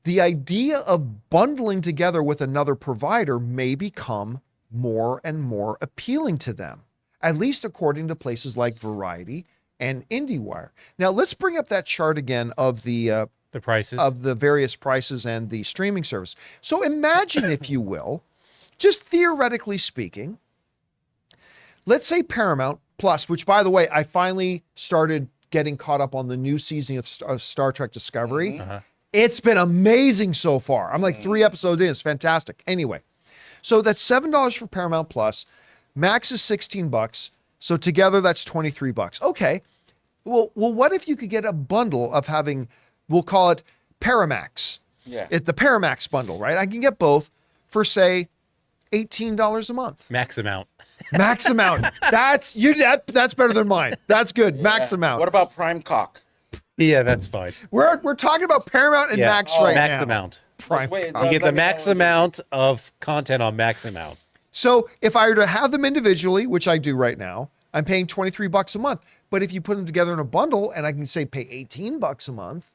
the idea of bundling together with another provider may become more and more appealing to them. at least according to places like Variety and IndieWire. Now, let's bring up that chart again of the prices of the various prices and the streaming service. So imagine, if you will, just theoretically speaking, let's say Paramount Plus, which, by the way, I finally started getting caught up on the new season of Star Trek Discovery. It's been amazing so far. I'm like 3 episodes in. It's fantastic. Anyway, so that's $7 for Paramount Plus. Max is $16. So together that's $23. Okay. Well, what if you could get a bundle of having, we'll call it Paramax. Yeah. The Paramax bundle, right? I can get both for, say, $18 a month. max amount. Max amount. That's better than mine. That's good. Max amount. What about Prime Cock? Yeah, that's fine. We're talking about Paramount and Max right max now. amount. Prime. Wait, You get the max amount of content on max amount. So if I were to have them individually, which I do right now, I'm paying $23 a month. But if you put them together in a bundle and I can say pay $18 a month,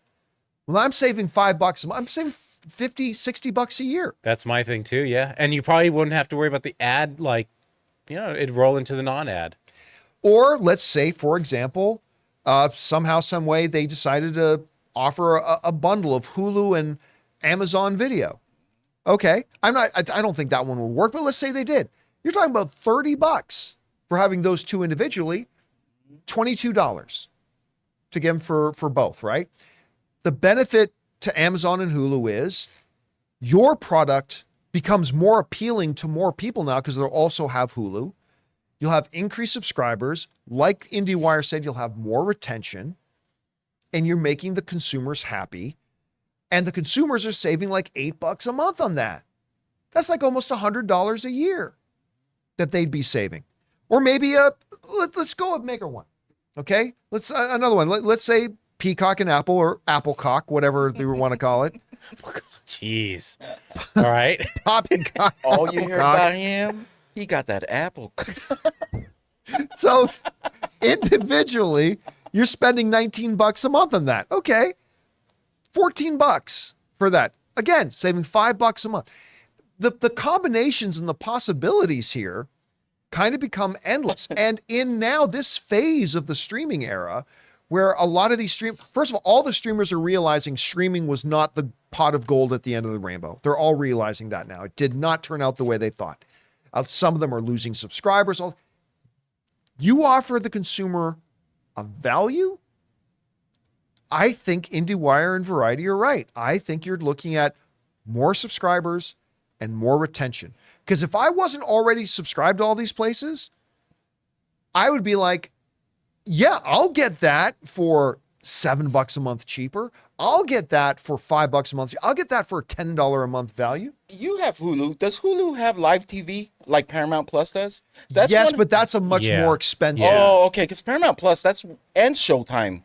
well, I'm saving $5 a month. I'm saving $50, $60 a year. That's my thing too, yeah. And you probably wouldn't have to worry about the ad, like, it'd roll into the non-ad. Or let's say, for example, somehow, some way they decided to offer a bundle of Hulu and Amazon Video. Okay, I don't think that one would work, but let's say they did. You're talking about $30 for having those two individually, $22 to give them for both, right? The benefit to Amazon and Hulu is your product becomes more appealing to more people now because they'll also have Hulu. You'll have increased subscribers. Like IndieWire said, you'll have more retention, and you're making the consumers happy. And the consumers are saving like $8 a month on that. That's like almost $100 a year that they'd be saving. Or maybe let's go and make her one. Okay, let's another one. Let's say Peacock and Apple, or Applecock, whatever they want to call it. Jeez. All right. Poppycock. All you hear Applecock. about him, he got that apple. So individually, you're spending $19 a month on that. Okay. $14 for that. Again, saving $5 a month. The combinations and the possibilities here kind of become endless. And in now this phase of the streaming era, where a lot of these first of all the streamers are realizing streaming was not the pot of gold at the end of the rainbow. They're all realizing that now. It did not turn out the way they thought. Some of them are losing subscribers. You offer the consumer a value. I think IndieWire and Variety are right. I think you're looking at more subscribers and more retention. Because if I wasn't already subscribed to all these places, I would be like, yeah, I'll get that for $7 a month cheaper. I'll get that for $5 a month. I'll get that for a $10 a month value. You have Hulu. Does Hulu have live TV like Paramount Plus does? Yes, but that's a much more expensive. Oh, okay. Because Paramount Plus, and Showtime.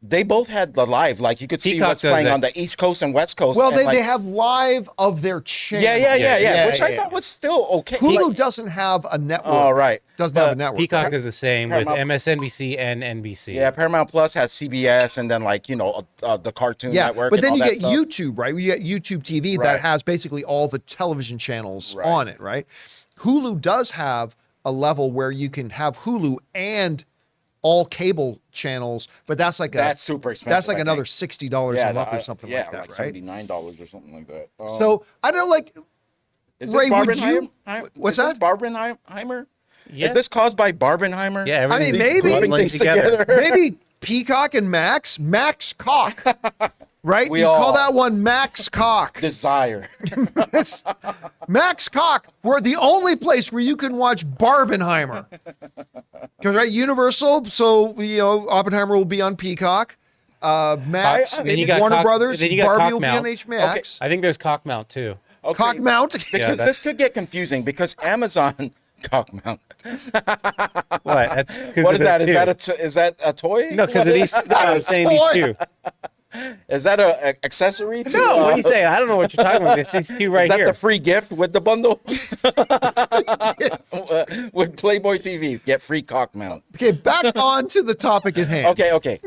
They both had the live, like you could see Peacock what's does playing that. on the East Coast and West Coast. Well, and they have live of their channel. Yeah. Which I thought was still okay. Hulu doesn't have a network. Oh, right. Doesn't have a network. Peacock is the same Paramount- with MSNBC and NBC. Yeah, Paramount Plus has CBS and then the Cartoon Network. But then and you all get that stuff. YouTube, right? You get YouTube TV Right. that has basically all the television channels Right. on it, right? Hulu does have a level where you can have Hulu and all cable channels, but that's That's super expensive. That's like I another think. $60 a month or something like that, like right? $79 or something like that. So I don't like. is Ray, this would you? Barbenheimer? What's is that? This Barbenheimer? Yeah. Is this caused by Barbenheimer? Yeah, I mean, everything's maybe- bundling Things together. Maybe Peacock and Max Cock, right? We you call all- that one Max Cock. Desire. Max Cock, we're the only place where you can watch Barbenheimer. Because, right, Universal, so, Oppenheimer will be on Peacock. Max, Then maybe you got Warner Cock- Brothers, then you got Barbie will be on Cockmount. HMax. I think there's Cockmount too. Okay. Cock Mount. Because that's- this could get confusing because Amazon Cockmount. What? That's 'cause What is there's that? two. Is that a toy? No, because of these. No, I'm saying these two. Is that a accessory to? No, what are you saying? I don't know what you're talking about. There's these two right Is that here. the free gift with the bundle? With Playboy TV, get free cock mount. Okay, back on to the topic at hand. Okay.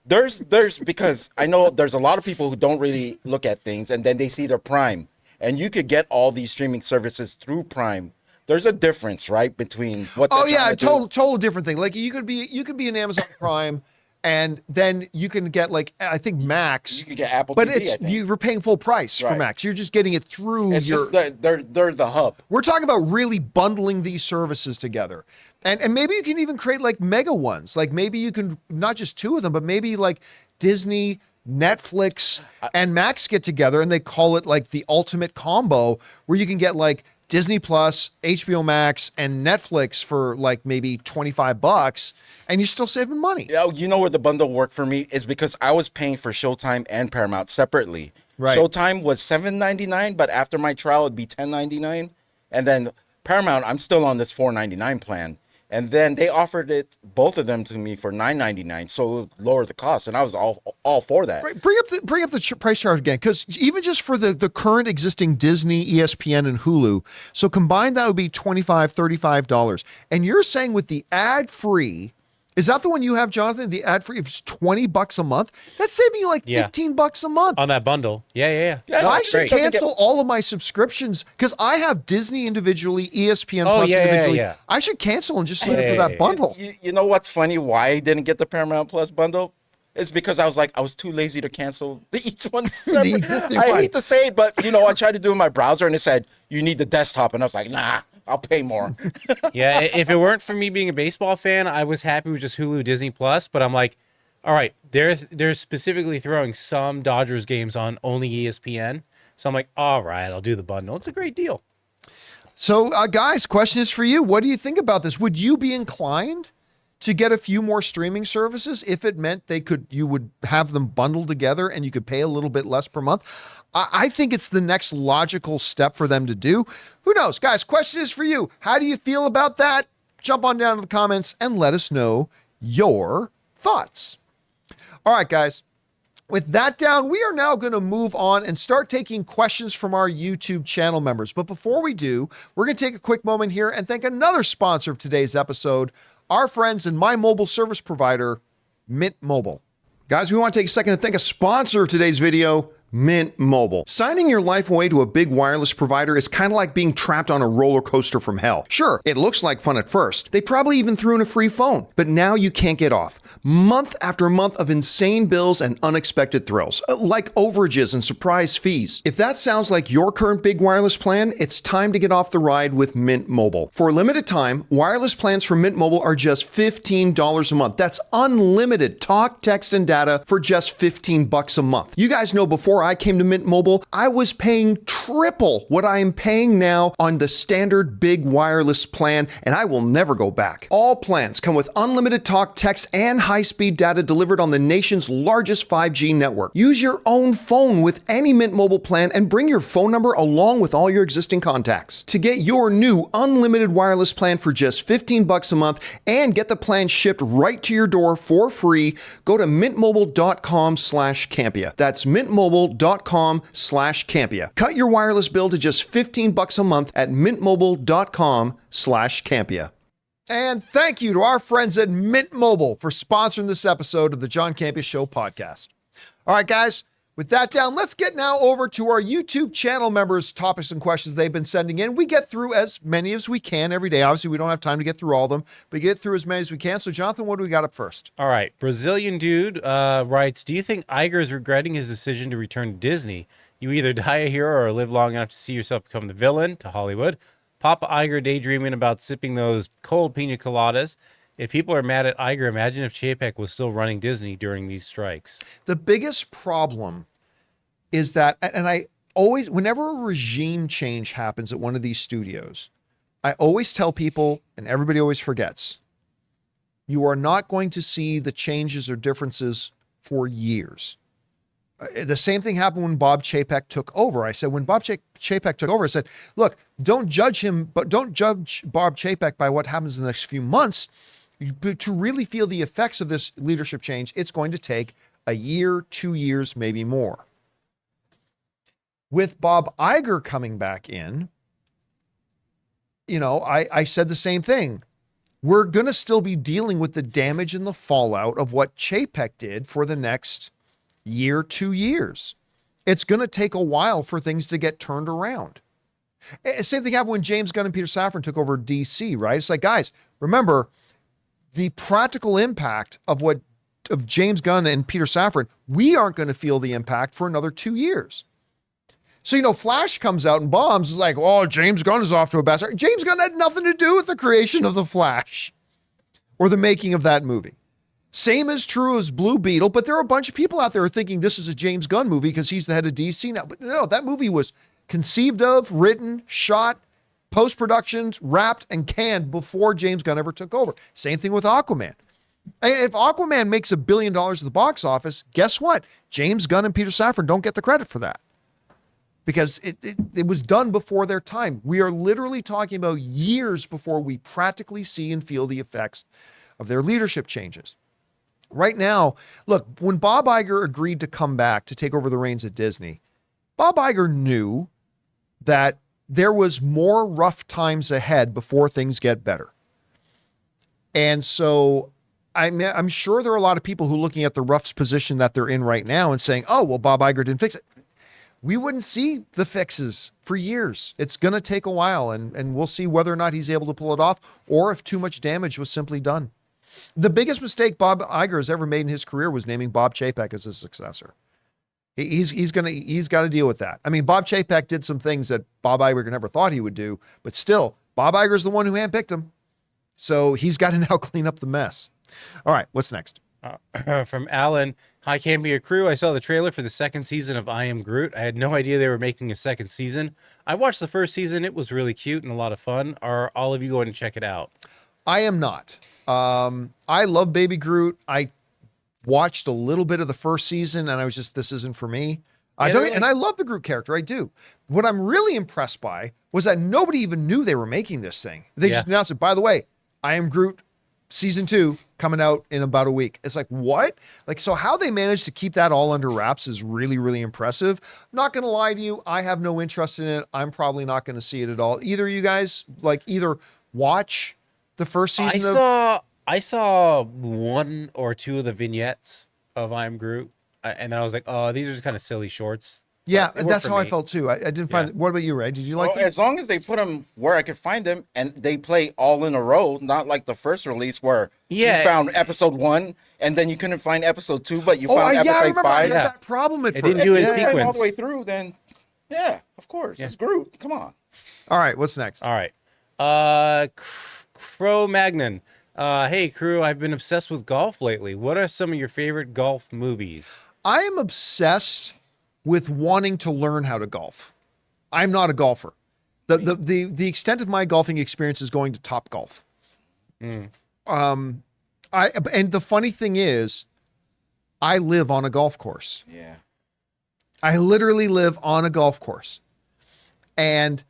There's because I know there's a lot of people who don't really look at things and then they see their Prime. And you could get all these streaming services through Prime there's a difference, right, between what. Oh they're yeah, trying to do. total different thing. Like you could be an Amazon Prime, and then you can get like I think Max. You can get Apple but TV, it's I think. you're paying full price for Right. Max. You're just getting it through It's your. just they're the hub. We're talking about really bundling these services together. And maybe you can even create like mega ones. Like maybe you can not just two of them, but maybe like Disney, Netflix, and Max get together and they call it like the ultimate combo where you can get like Disney Plus, HBO Max, and Netflix for like maybe $25 and you're still saving money. Yeah, you know where the bundle worked for me is because I was paying for Showtime and Paramount separately. Right. Showtime was $7.99, but after my trial it'd be $10.99, and then Paramount I'm still on this $4.99 plan. And then they offered it, both of them to me for $9.99, so it would lower the cost, and I was all for that. Right, bring up the price chart again, because even just for the current existing Disney, ESPN, and Hulu, so combined that would be $25, $35. And you're saying with the ad-free, is that the one you have, Jonathan? The ad-free, if it's $20 a month, that's saving you like Yeah. $15 a month. On that bundle. Yeah. Yeah, So I that's should great. Doesn't cancel all of my subscriptions because I have Disney individually, ESPN Plus yeah, individually. yeah. I should cancel and just sign up Yeah, for yeah, that yeah. bundle. You know what's funny? Why I didn't get the Paramount Plus bundle? It's because I was too lazy to cancel each one separate. existing I one. hate to say it, but I tried to do it in my browser and it said you need the desktop, and I was like, nah, I'll pay more. Yeah, if it weren't for me being a baseball fan, I was happy with just Hulu, Disney Plus. But I'm like, all right, they're specifically throwing some Dodgers games on only ESPN. So I'm like, all right, I'll do the bundle. It's a great deal. So, guys, question is for you. What do you think about this? Would you be inclined to get a few more streaming services if it meant you would have them bundled together and you could pay a little bit less per month? I think it's the next logical step for them to do. Who knows? Guys, question is for you. How do you feel about that? Jump on down to the comments and let us know your thoughts. All right, guys. With that down, we are now going to move on and start taking questions from our YouTube channel members. But before we do, we're going to take a quick moment here and thank another sponsor of today's episode, our friends and my mobile service provider, Mint Mobile. Guys, we want to take a second to thank a sponsor of today's video, Mint Mobile. Signing your life away to a big wireless provider is kind of like being trapped on a roller coaster from hell. Sure, it looks like fun at first. They probably even threw in a free phone, but now you can't get off. Month after month of insane bills and unexpected thrills, like overages and surprise fees. If that sounds like your current big wireless plan, it's time to get off the ride with Mint Mobile. For a limited time, wireless plans from Mint Mobile are just $15 a month. That's unlimited talk, text, and data for just $15 a month. You guys know before I came to Mint Mobile, I was paying triple what I am paying now on the standard big wireless plan, and I will never go back. All plans come with unlimited talk, text, and high-speed data delivered on the nation's largest 5G network. Use your own phone with any Mint Mobile plan and bring your phone number along with all your existing contacts. To get your new unlimited wireless plan for just $15 a month and get the plan shipped right to your door for free, go to mintmobile.com/Campea. That's mintmobile.com/Campea. Cut your wireless bill to just $15 a month at mintmobile.com/Campea. And thank you to our friends at Mint Mobile for sponsoring this episode of the John Campea Show podcast. All right, guys, with that down, let's get now over to our YouTube channel members' topics and questions they've been sending in. We get through as many as we can every day. Obviously, we don't have time to get through all of them, but get through as many as we can. So, Jonathan, what do we got up first? All right. Brazilian dude writes, do you think Iger is regretting his decision to return to Disney? You either die a hero or live long enough to see yourself become the villain to Hollywood. Papa Iger daydreaming about sipping those cold pina coladas. If people are mad at Iger, imagine if Chapek was still running Disney during these strikes. The biggest problem is that, and I always, whenever a regime change happens at one of these studios, I always tell people, and everybody always forgets, you are not going to see the changes or differences for years. The same thing happened when Bob Chapek took over. I said, when Bob Chapek took over, I said, look, don't judge him, but don't judge Bob Chapek by what happens in the next few months. To really feel the effects of this leadership change, it's going to take a year, 2 years, maybe more. With Bob Iger coming back in, I said the same thing. We're going to still be dealing with the damage and the fallout of what Chapek did for the next year, 2 years. It's going to take a while for things to get turned around. Same thing happened when James Gunn and Peter Safran took over DC, right? It's like, guys, remember the practical impact of James Gunn and Peter Safran. We aren't going to feel the impact for another 2 years. So, Flash comes out and bombs. It's like, oh, James Gunn is off to a bad start. James Gunn had nothing to do with the creation of the Flash or the making of that movie. Same is true as Blue Beetle, but there are a bunch of people out there thinking this is a James Gunn movie because he's the head of DC now. But no, that movie was conceived of, written, shot, post-productions, wrapped, and canned before James Gunn ever took over. Same thing with Aquaman. And if Aquaman makes $1 billion at the box office, guess what? James Gunn and Peter Safran don't get the credit for that because it was done before their time. We are literally talking about years before we practically see and feel the effects of their leadership changes. Right now, look, when Bob Iger agreed to come back to take over the reins at Disney, Bob Iger knew that there was more rough times ahead before things get better. And so I'm sure there are a lot of people who are looking at the rough position that they're in right now and saying, oh, well, Bob Iger didn't fix it. We wouldn't see the fixes for years. It's going to take a while, and we'll see whether or not he's able to pull it off or if too much damage was simply done. The biggest mistake Bob Iger has ever made in his career was naming Bob Chapek as his successor. He's got to deal with that. I mean, Bob Chapek did some things that Bob Iger never thought he would do, but still, Bob Iger's the one who handpicked him. So he's got to now clean up the mess. All right, what's next? From Alan, hi Campea crew. I saw the trailer for the second season of I Am Groot. I had no idea they were making a second season. I watched the first season. It was really cute and a lot of fun. Are all of you going to check it out? I am not. I love Baby Groot. I watched a little bit of the first season and I was just, this isn't for me. And I love the Groot character. I do. What I'm really impressed by was that nobody even knew they were making this thing. They just announced it. By the way, I Am Groot season 2 coming out in about a week. It's like, what? Like, so how they managed to keep that all under wraps is really, really impressive. I'm not going to lie to you. I have no interest in it. I'm probably not going to see it at all. Either you guys either watch the first season I saw one or two of the vignettes of I Am Groot, and then I was like, oh, these are just kind of silly shorts. Yeah, that's how I felt too. I didn't find What about you, Ray? Did you like it? As long as they put them where I could find them and they play all in a row, not like the first release where you found episode 1 and then you couldn't find episode 2, but you found episode 5. I had that problem at first. Didn't do it in If you sequence. all the way through, then of course. It's Groot. Come on. All right, what's next? All right. Cro-Magnon. Hey, crew, I've been obsessed with golf lately. What are some of your favorite golf movies? I am obsessed with wanting to learn how to golf. I'm not a golfer. The extent of my golfing experience is going to Top Golf. And the funny thing is, I live on a golf course. Yeah. I literally live on a golf course. And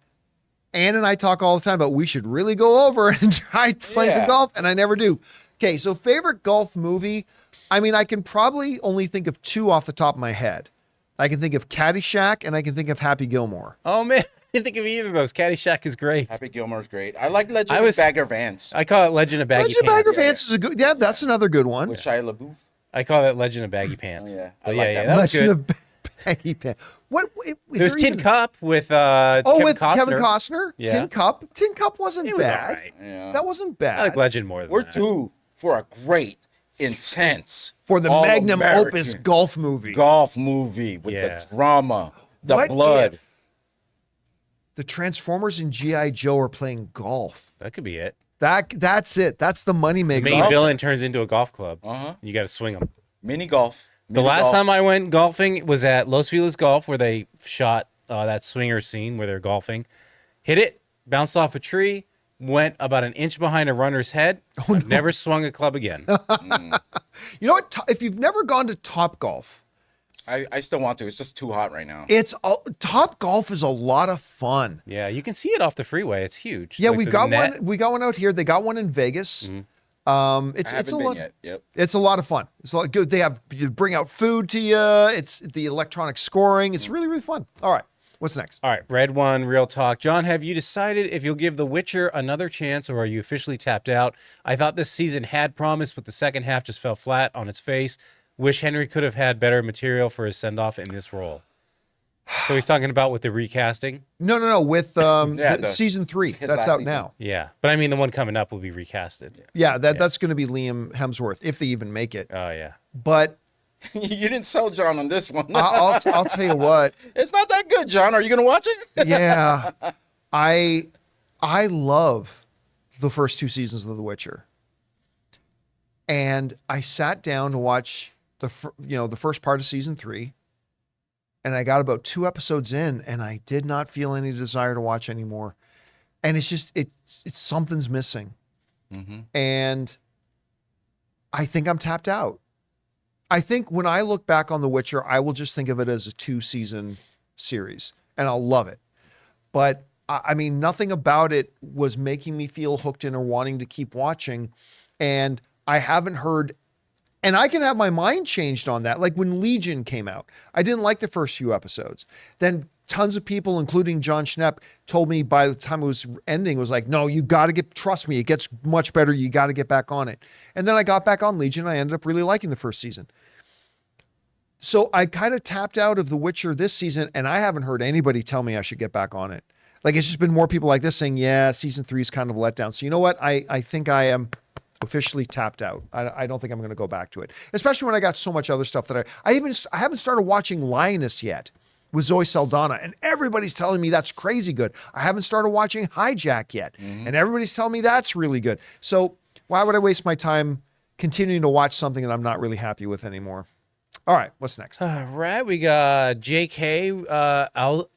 Ann and I talk all the time about we should really go over and try playing some golf, and I never do. Okay, so favorite golf movie, I mean, I can probably only think of 2 off the top of my head. I can think of Caddyshack and I can think of Happy Gilmore. Oh, man. I didn't think of either of those. Caddyshack is great. Happy Gilmore's great. I like Legend of Bagger Vance. I call it Legend of Baggy Pants. Legend of Bagger Vance is a good, that's another good one. With Shia LaBeouf. I call it Legend of Baggy Pants. Oh, yeah. I like that. that was Legend good. of Baggy Pants. There's Tin Cup with Kevin Costner. Yeah. Tin Cup wasn't bad. Right. Yeah. That wasn't bad. I like Legend more than We're that. due for a great, intense, for the magnum opus golf movie. Golf movie with the drama, the blood. If the Transformers and G.I. Joe are playing golf? That could be it. That's it. That's the moneymaker. The main villain turns into a golf club. Uh-huh. You got to swing them. Mini golf. The last time I went golfing was at Los Feliz Golf, where they shot that swinger scene where they're golfing. Hit it, bounced off a tree, went about an inch behind a runner's head. Never swung a club again. You know what? If you've never gone to Top Golf, I still want to. It's just too hot right now. Top Golf is a lot of fun. Yeah, you can see it off the freeway. It's huge. Yeah, Like we've the got net. one. We got one out here. They got one in Vegas. It's a lot. Yet. Yep. It's a lot of fun. It's a lot good. You bring out food to you. It's the electronic scoring. It's really, really fun. All right, what's next? All right, Red One, Real Talk. John, have you decided if you'll give The Witcher another chance, or are you officially tapped out? I thought this season had promise, but the second half just fell flat on its face. Wish Henry could have had better material for his send-off in this role. So he's talking about with the recasting. No. With Yeah, season 3, his that's last out season. now. Yeah, but I mean the one coming up will be recasted. Yeah, that's going to be Liam Hemsworth if they even make it. Oh yeah. But You didn't sell John on this one. I'll tell you what. It's not that good, John. Are you gonna watch it? Yeah, I love the first 2 seasons of The Witcher, and I sat down to watch the first part of season 3, and I got about 2 episodes in, and I did not feel any desire to watch anymore. And it's just it's something's missing, and I think I'm tapped out. I think when I look back on The Witcher, I will just think of it as a 2-season series, and I'll love it. But I mean, nothing about it was making me feel hooked in or wanting to keep watching. And I haven't heard, and I can have my mind changed on that. Like when Legion came out, I didn't like the first few episodes. Then tons of people, including John Schnepp, told me by the time it was ending, was like, no, you got to trust me. It gets much better. You got to get back on it. And then I got back on Legion. I ended up really liking the first season. So I kind of tapped out of The Witcher this season, and I haven't heard anybody tell me I should get back on it. Like, it's just been more people like this saying, yeah, season 3 is kind of a letdown. So you know what? I think I am officially tapped out. I don't think I'm going to go back to it, especially when I got so much other stuff that I haven't started watching Lioness yet with Zoe Saldana, and everybody's telling me that's crazy good. I haven't started watching Hijack yet, and everybody's telling me that's really good. So why would I waste my time continuing to watch something that I'm not really happy with anymore? All right, what's next? All right, we got JK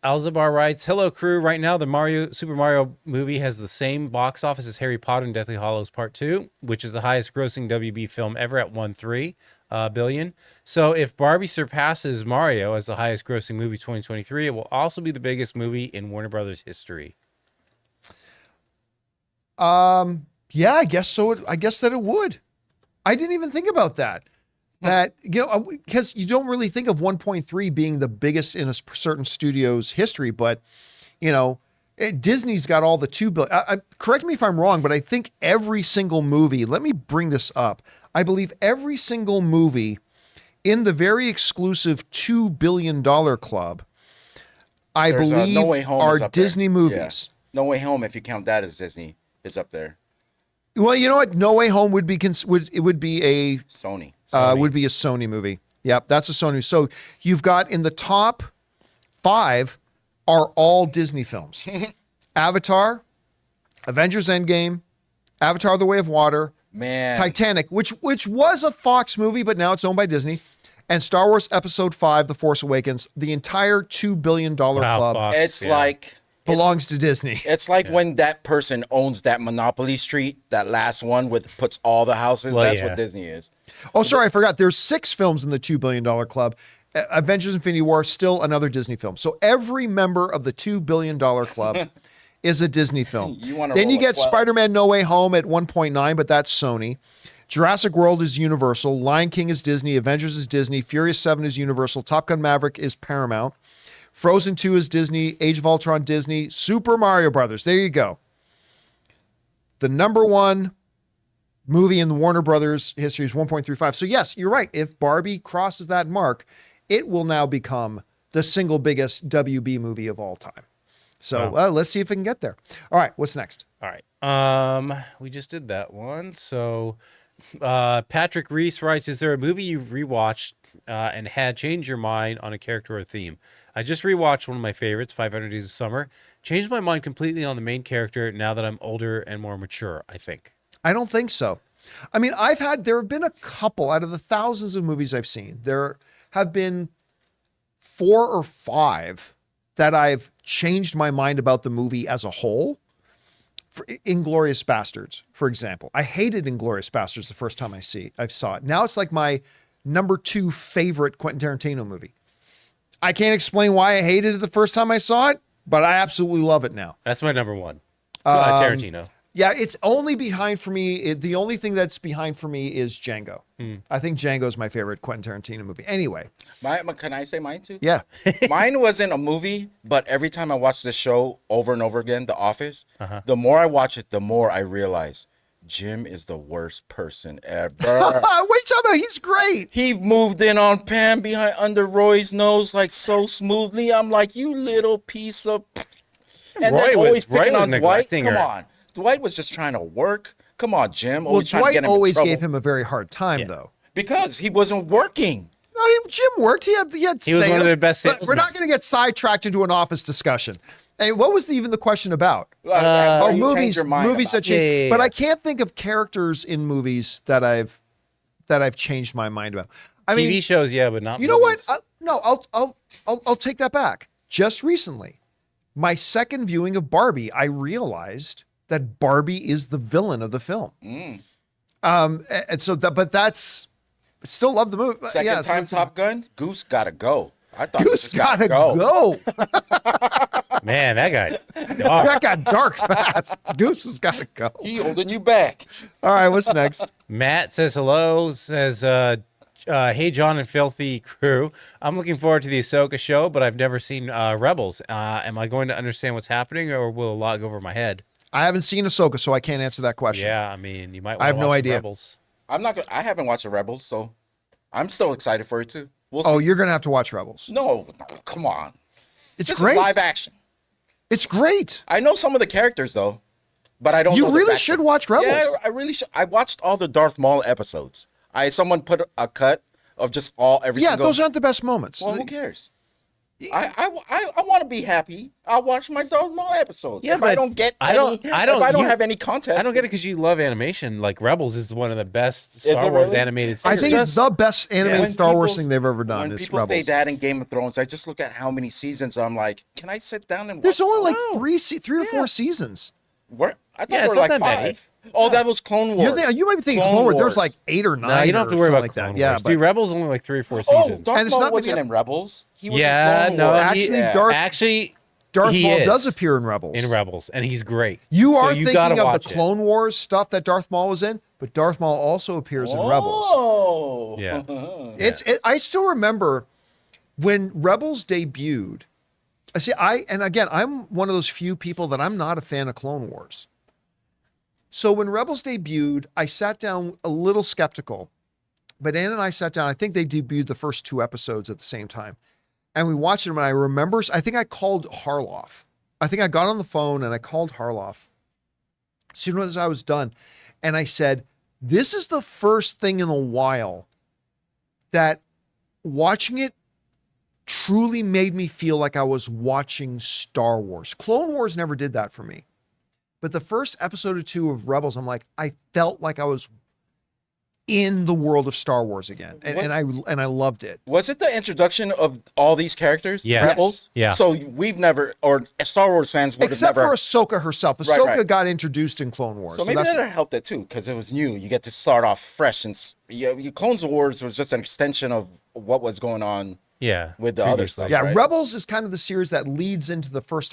Alzabar writes, "Hello crew. Right now, the Super Mario movie has the same box office as Harry Potter and Deathly Hallows Part 2, which is the highest grossing WB film ever at 1.3 billion. So if Barbie surpasses Mario as the highest grossing movie 2023, it will also be the biggest movie in Warner Brothers history." Yeah, I guess so. I guess that it would. I didn't even think about that. That, because you don't really think of 1.3 being the biggest in a certain studio's history, but, Disney's got all the 2 billion. Correct me if I'm wrong, but I think every single movie, let me bring this up. I believe every single movie in the very exclusive $2 billion club, believe No Way Home is are up there. Disney movies. Yeah. No Way Home, if you count that as Disney, is up there. Well, you know what? No Way Home would be a Sony. would be a Sony movie. Yep, that's a Sony. So you've got in the top 5 are all Disney films. Avatar, Avengers Endgame, Avatar The Way of Water, Man. Titanic, which was a Fox movie, but now it's owned by Disney, and Star Wars Episode 5, The Force Awakens. The entire $2 billion club Fox, It's yeah. like belongs to Disney. It's like when that person owns that Monopoly Street, that last one puts all the houses. Well, That's yeah. what Disney is. Oh, sorry, I forgot. There's 6 films in the $2 billion club. Avengers Infinity War, still another Disney film. So every member of the $2 billion club is a Disney film. Then you get 12. Spider-Man No Way Home at 1.9, but that's Sony. Jurassic World is Universal. Lion King is Disney. Avengers is Disney. Furious 7 is Universal. Top Gun Maverick is Paramount. Frozen 2 is Disney. Age of Ultron, Disney. Super Mario Brothers. There you go. The number 1 movie in the Warner Brothers history is 1.35. So yes, you're right. If Barbie crosses that mark, it will now become the single biggest WB movie of all time. So let's see if it can get there. All right, what's next? All right. We just did that one. So Patrick Reese writes, "Is there a movie you rewatched and had changed your mind on a character or theme? I just rewatched one of my favorites, 500 Days of Summer. Changed my mind completely on the main character now that I'm older and more mature, I think." I don't think so. I mean, there have been a couple out of the thousands of movies I've seen. There have been 4 or 5 that I've changed my mind about the movie as a whole. For Inglourious Bastards, for example. I hated Inglourious Bastards the first time I saw it. Now it's like my number 2 favorite Quentin Tarantino movie. I can't explain why I hated it the first time I saw it, but I absolutely love it now. That's my number 1. Tarantino. Yeah, it's only behind for me. The only thing that's behind for me is Django. I think Django is my favorite Quentin Tarantino movie. Anyway. Can I say mine too? Yeah. Mine wasn't a movie, but every time I watch this show over and over again, The Office, the more I watch it, the more I realize Jim is the worst person ever. Wait, talk about he's great. He moved in on Pam behind under Roy's nose like so smoothly. I'm like, you little piece of. And Roy then always was picking on Dwight. neglecting Come her. on, Dwight was just trying to work. Come on, Jim. Well, Always trying to Dwight get him in always trouble. gave him a very hard time, though. Because he wasn't working. No, Jim worked. He had He was sales. one of their best But we're salesmen. not going to get sidetracked into an office discussion. And what was even the question about? Oh, movies that change. Yeah. But I can't think of characters in movies that I've changed my mind about. I TV mean, shows, yeah, but not you know what? movies. I'll take that back. Just recently, my second viewing of Barbie, I realized that Barbie is the villain of the film. And so but that's still love the movie. Second time Top Gun, Goose gotta go. I thought Goose Goose gotta gotta go. go. Man, that guy. That got dark fast. Goose has got to go. He holding you back. All right, what's next? Matt says hello, says, hey, John and Filthy crew. I'm looking forward to the Ahsoka show, but I've never seen Rebels. Am I going to understand what's happening, or will a lot go over my head? I haven't seen Ahsoka, so I can't answer that question. Yeah, I mean, you might want I have to no watch idea. Rebels. I haven't watched the Rebels, so I'm still excited for it too. We'll see. Oh, you're gonna have to watch Rebels. No, come on. It's This great. is live action. It's great. I know some of the characters though, but I don't. You know the really backstory. should watch Rebels. Yeah, I really should. I watched all the Darth Maul episodes. Someone put a cut of just every Yeah, single. those aren't the best moments. Well, who cares? I want to be happy. I'll watch my Darth Maul episodes. Yeah, if but I don't get I don't have any context. I don't get it because you love animation. Like Rebels is one of the best it Star Wars really? animated I series. think it's the best animated When Star Wars people- thing they've ever done. When Is people say Rebels. that in Game of Thrones, I just look at how many seasons. I'm like, can I sit down and? There's watch? only like No. three or four seasons. Where? I thought Yeah, there it's were not like that many. 5. Oh, that was Clone Wars. You might be thinking Clone Clone Wars. There's Wars. like 8 or 9. No, you don't have to worry or about something Clone like that. Yeah, Wars. but Dude, Rebels only like 3 or 4 Oh, seasons. Darth And it's Maul not the- wasn't in Rebels. He was Yeah, in Clone no, Wars. Actually, he, Darth- actually, Darth he Maul is does appear in Rebels. in Rebels, and he's great. You So are you thinking gotta of the watch it. Clone Wars stuff that Darth Maul was in, but Darth Maul also appears in Rebels. Oh, Yeah. I still remember when Rebels debuted. I'm one of those few people that I'm not a fan of Clone Wars. So when Rebels debuted, I sat down a little skeptical, but Ann and I sat down. I think they debuted the first 2 episodes at the same time, and we watched them. And I remember, I think I called Harloff. I think I got on the phone and I called Harloff as soon as I was done, and I said, "This is the first thing in a while that watching it truly made me feel like I was watching Star Wars. Clone Wars never did that for me. But the first episode or 2 of Rebels, I'm like, I felt like I was in the world of Star Wars again. And I loved it. Was it the introduction of all these characters? Yes. Rebels? Yeah. So we've never, or Star Wars fans would Except have never. for Ahsoka herself. Right, Ahsoka right. got introduced in Clone Wars. So maybe that's- that helped it too, because it was new. You get to start off fresh, and Clone Wars was just an extension of what was going on Yeah. with the other previously. stuff. yeah, right? Rebels is kind of the series that leads into the first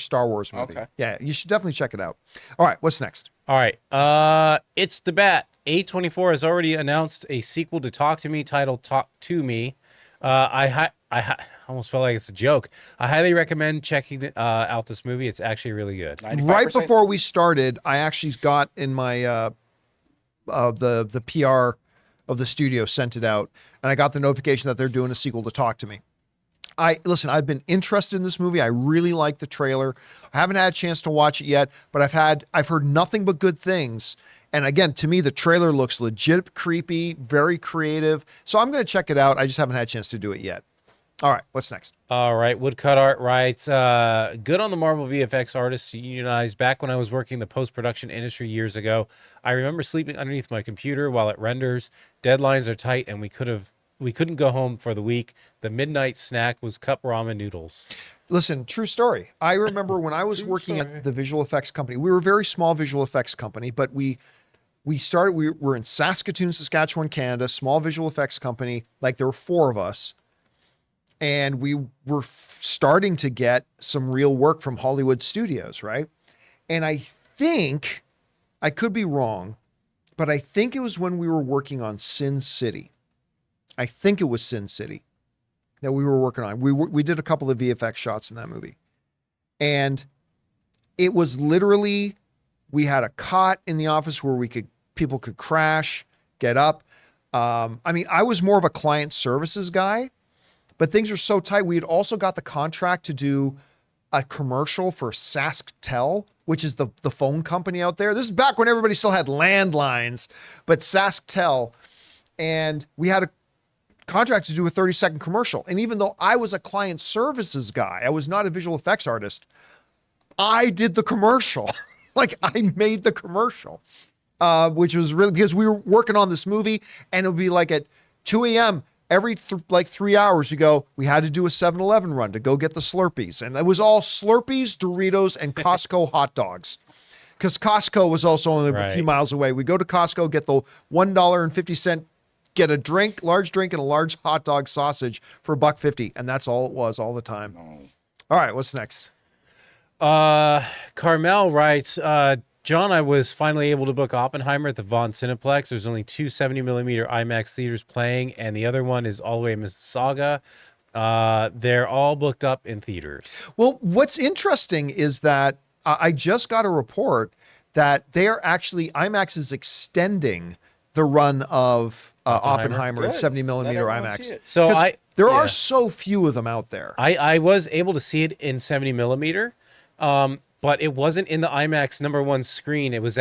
Star Wars movie. Okay. Yeah, you should definitely check it out. All right, what's next? All right. It's the bat. A24 has already announced a sequel to Talk to Me titled Talk to Me. I almost felt like it's a joke. I highly recommend checking out this movie. It's actually really good. 95%? Right before we started, I actually got in my the PR of the studio sent it out, and I got the notification that they're doing a sequel to Talk to Me. I've been interested in this movie. I really like the trailer. I haven't had a chance to watch it yet, but I've heard nothing but good things. And again, to me, the trailer looks legit creepy, very creative. So I'm going to check it out. I just haven't had a chance to do it yet. All right, what's next? All right. Woodcut Art writes, good on the Marvel VFX artists unionized. Back when I was working in the post-production industry years ago, I remember sleeping underneath my computer while it renders. Deadlines are tight, and we couldn't go home for the week. The midnight snack was cup ramen noodles. Listen, true story. I remember when I was working at the visual effects company. We were a very small visual effects company, but we were in Saskatoon, Saskatchewan, Canada, small visual effects company. Like there were 4 of us. And we were starting to get some real work from Hollywood studios, right? And I think, I could be wrong, but I think it was when we were working on Sin City. I think it was Sin City that we were working on. We did a couple of VFX shots in that movie. And it was literally We had a cot in the office where people could crash, get up. I mean, I was more of a client services guy, but things were so tight. We had also got the contract to do a commercial for SaskTel, which is the phone company out there. This is back when everybody still had landlines, but SaskTel. And we had a contract to do a 30-second commercial. And even though I was a client services guy, I was not a visual effects artist, I did the commercial. Like, I made the commercial, which was really because we were working on this movie, and it would be like at 2 a.m. every 3 hours we had to do a 7-Eleven run to go get the Slurpees. And it was all Slurpees, Doritos, and Costco hot dogs. Because Costco was also only a few miles away. We go to Costco, get the $1.50, get a drink, large drink, and a large hot dog sausage for $1.50. And that's all it was all the time. All right, what's next? Carmel writes, John, I was finally able to book Oppenheimer at the Vaughn Cineplex. There's only 2 70mm IMAX theaters playing, and the other one is all the way in Mississauga. They're all booked up in theaters. Well, what's interesting is that I just got a report that they are actually, IMAX is extending the run of Oppenheimer in 70mm IMAX. So there are so few of them out there. I was able to see it in 70mm. But it wasn't in the IMAX #1 screen. It was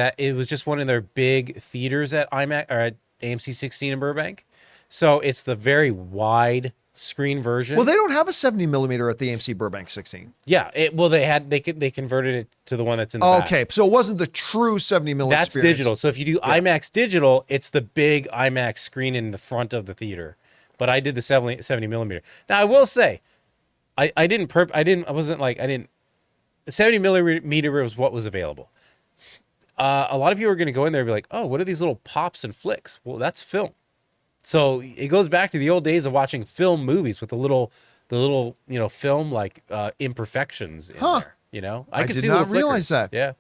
just one of their big theaters at IMAX or at AMC 16 in Burbank. So it's the very wide screen version. Well, they don't have a 70mm at the AMC Burbank 16. Yeah. They converted it to the one that's in the back. Okay. So it wasn't the true 70mm That's experience. digital. So if you do IMAX digital, it's the big IMAX screen in the front of the theater. But I did the 70mm. Now I will say, I wasn't like, 70mm was what was available. A lot of people are going to go in there and be like, oh, what are these little pops and flicks? Well, that's film. So it goes back to the old days of watching film movies with the little film like imperfections in there. I could did see not little realize flickers. that. Yeah.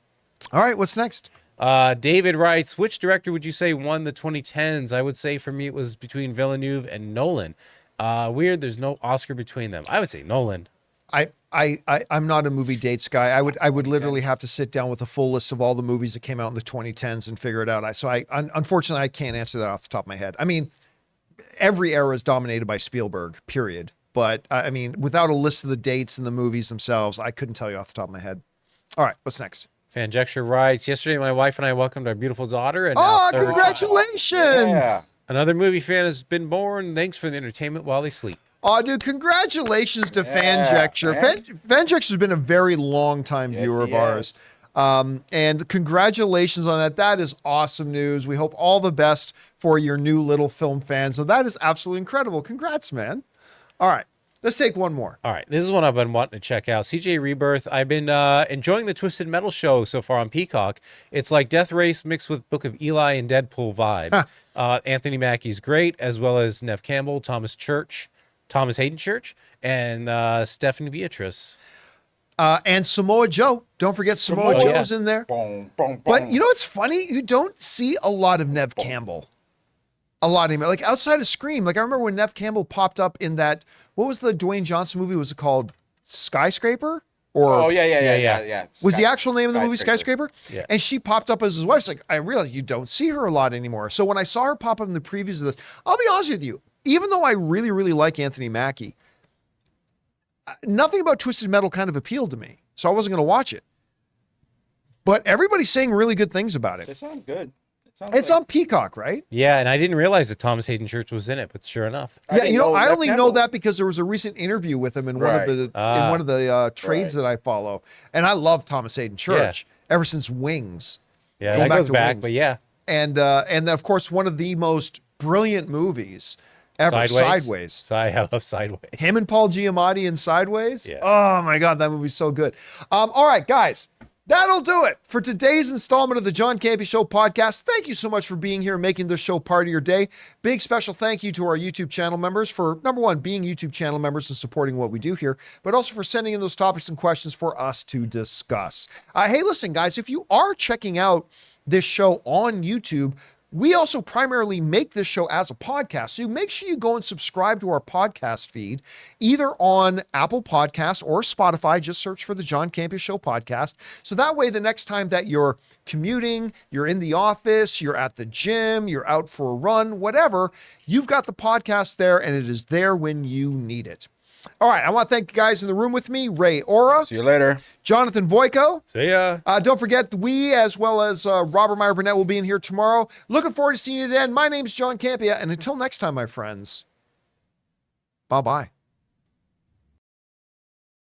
All right, what's next? David writes, which director would you say won the 2010s? I would say for me it was between Villeneuve and Nolan. Weird, there's no Oscar between them. I would say Nolan. I'm not a movie dates guy. I would literally have to sit down with a full list of all the movies that came out in the 2010s and figure it out. Unfortunately, I can't answer that off the top of my head. I mean, every era is dominated by Spielberg, period. But I mean, without a list of the dates and the movies themselves, I couldn't tell you off the top of my head. All right, what's next? Fanjecture writes, yesterday my wife and I welcomed our beautiful daughter. And now congratulations! Yeah. Another movie fan has been born. Thanks for the entertainment while they sleep. Oh, dude, congratulations to Fanjecture. Fanjecture's been a very long time viewer of ours. And congratulations on that. That is awesome news. We hope all the best for your new little film fan. So that is absolutely incredible. Congrats, man. All right, let's take one more. All right, this is one I've been wanting to check out. CJ Rebirth. I've been enjoying the Twisted Metal show so far on Peacock. It's like Death Race mixed with Book of Eli and Deadpool vibes. Anthony Mackie's great, as well as Nev Campbell, Thomas Hayden Church, and Stephanie Beatrice. And Samoa Joe. Don't forget Samoa Joe's in there. But you know what's funny? You don't see a lot of Nev Campbell. A lot of him. Like outside of Scream. Like I remember when Nev Campbell popped up in that, what was the Dwayne Johnson movie? Was it called Skyscraper? Or Yeah. Was the actual name of the movie Skyscraper? Yeah. And she popped up as his wife. It's like, I realized you don't see her a lot anymore. So when I saw her pop up in the previews of this, I'll be honest with you, even though I really, really like Anthony Mackie, nothing about Twisted Metal kind of appealed to me. So I wasn't going to watch it. But everybody's saying really good things about it. It sounds good. It's on Peacock, right? Yeah, and I didn't realize that Thomas Hayden Church was in it, but sure enough. Yeah, I only know that because there was a recent interview with him in one of the trades that I follow, and I love Thomas Hayden Church ever since Wings. Yeah, that goes back, but yeah. And then of course one of the most brilliant movies ever, Sideways. I love Sideways. Him and Paul Giamatti in Sideways. Yeah. Oh my God, that movie's so good. All right, guys. That'll do it for today's installment of the John Campea Show podcast. Thank you so much for being here and making this show part of your day. Big special thank you to our YouTube channel members for, number one, being YouTube channel members and supporting what we do here, but also for sending in those topics and questions for us to discuss. Hey, listen, guys, if you are checking out this show on YouTube, We also primarily make this show as a podcast. So make sure you go and subscribe to our podcast feed, either on Apple Podcasts or Spotify. Just search for the John Campea Show podcast. So that way, the next time that you're commuting, you're in the office, you're at the gym, you're out for a run, whatever, you've got the podcast there and it is there when you need it. All right, I want to thank the guys in the room with me, Ray Ora. See you later. Jonathan Voico. See ya. Don't forget, we, as well as Robert Meyer Burnett, will be in here tomorrow. Looking forward to seeing you then. My name's John Campea, and until next time, my friends, bye-bye.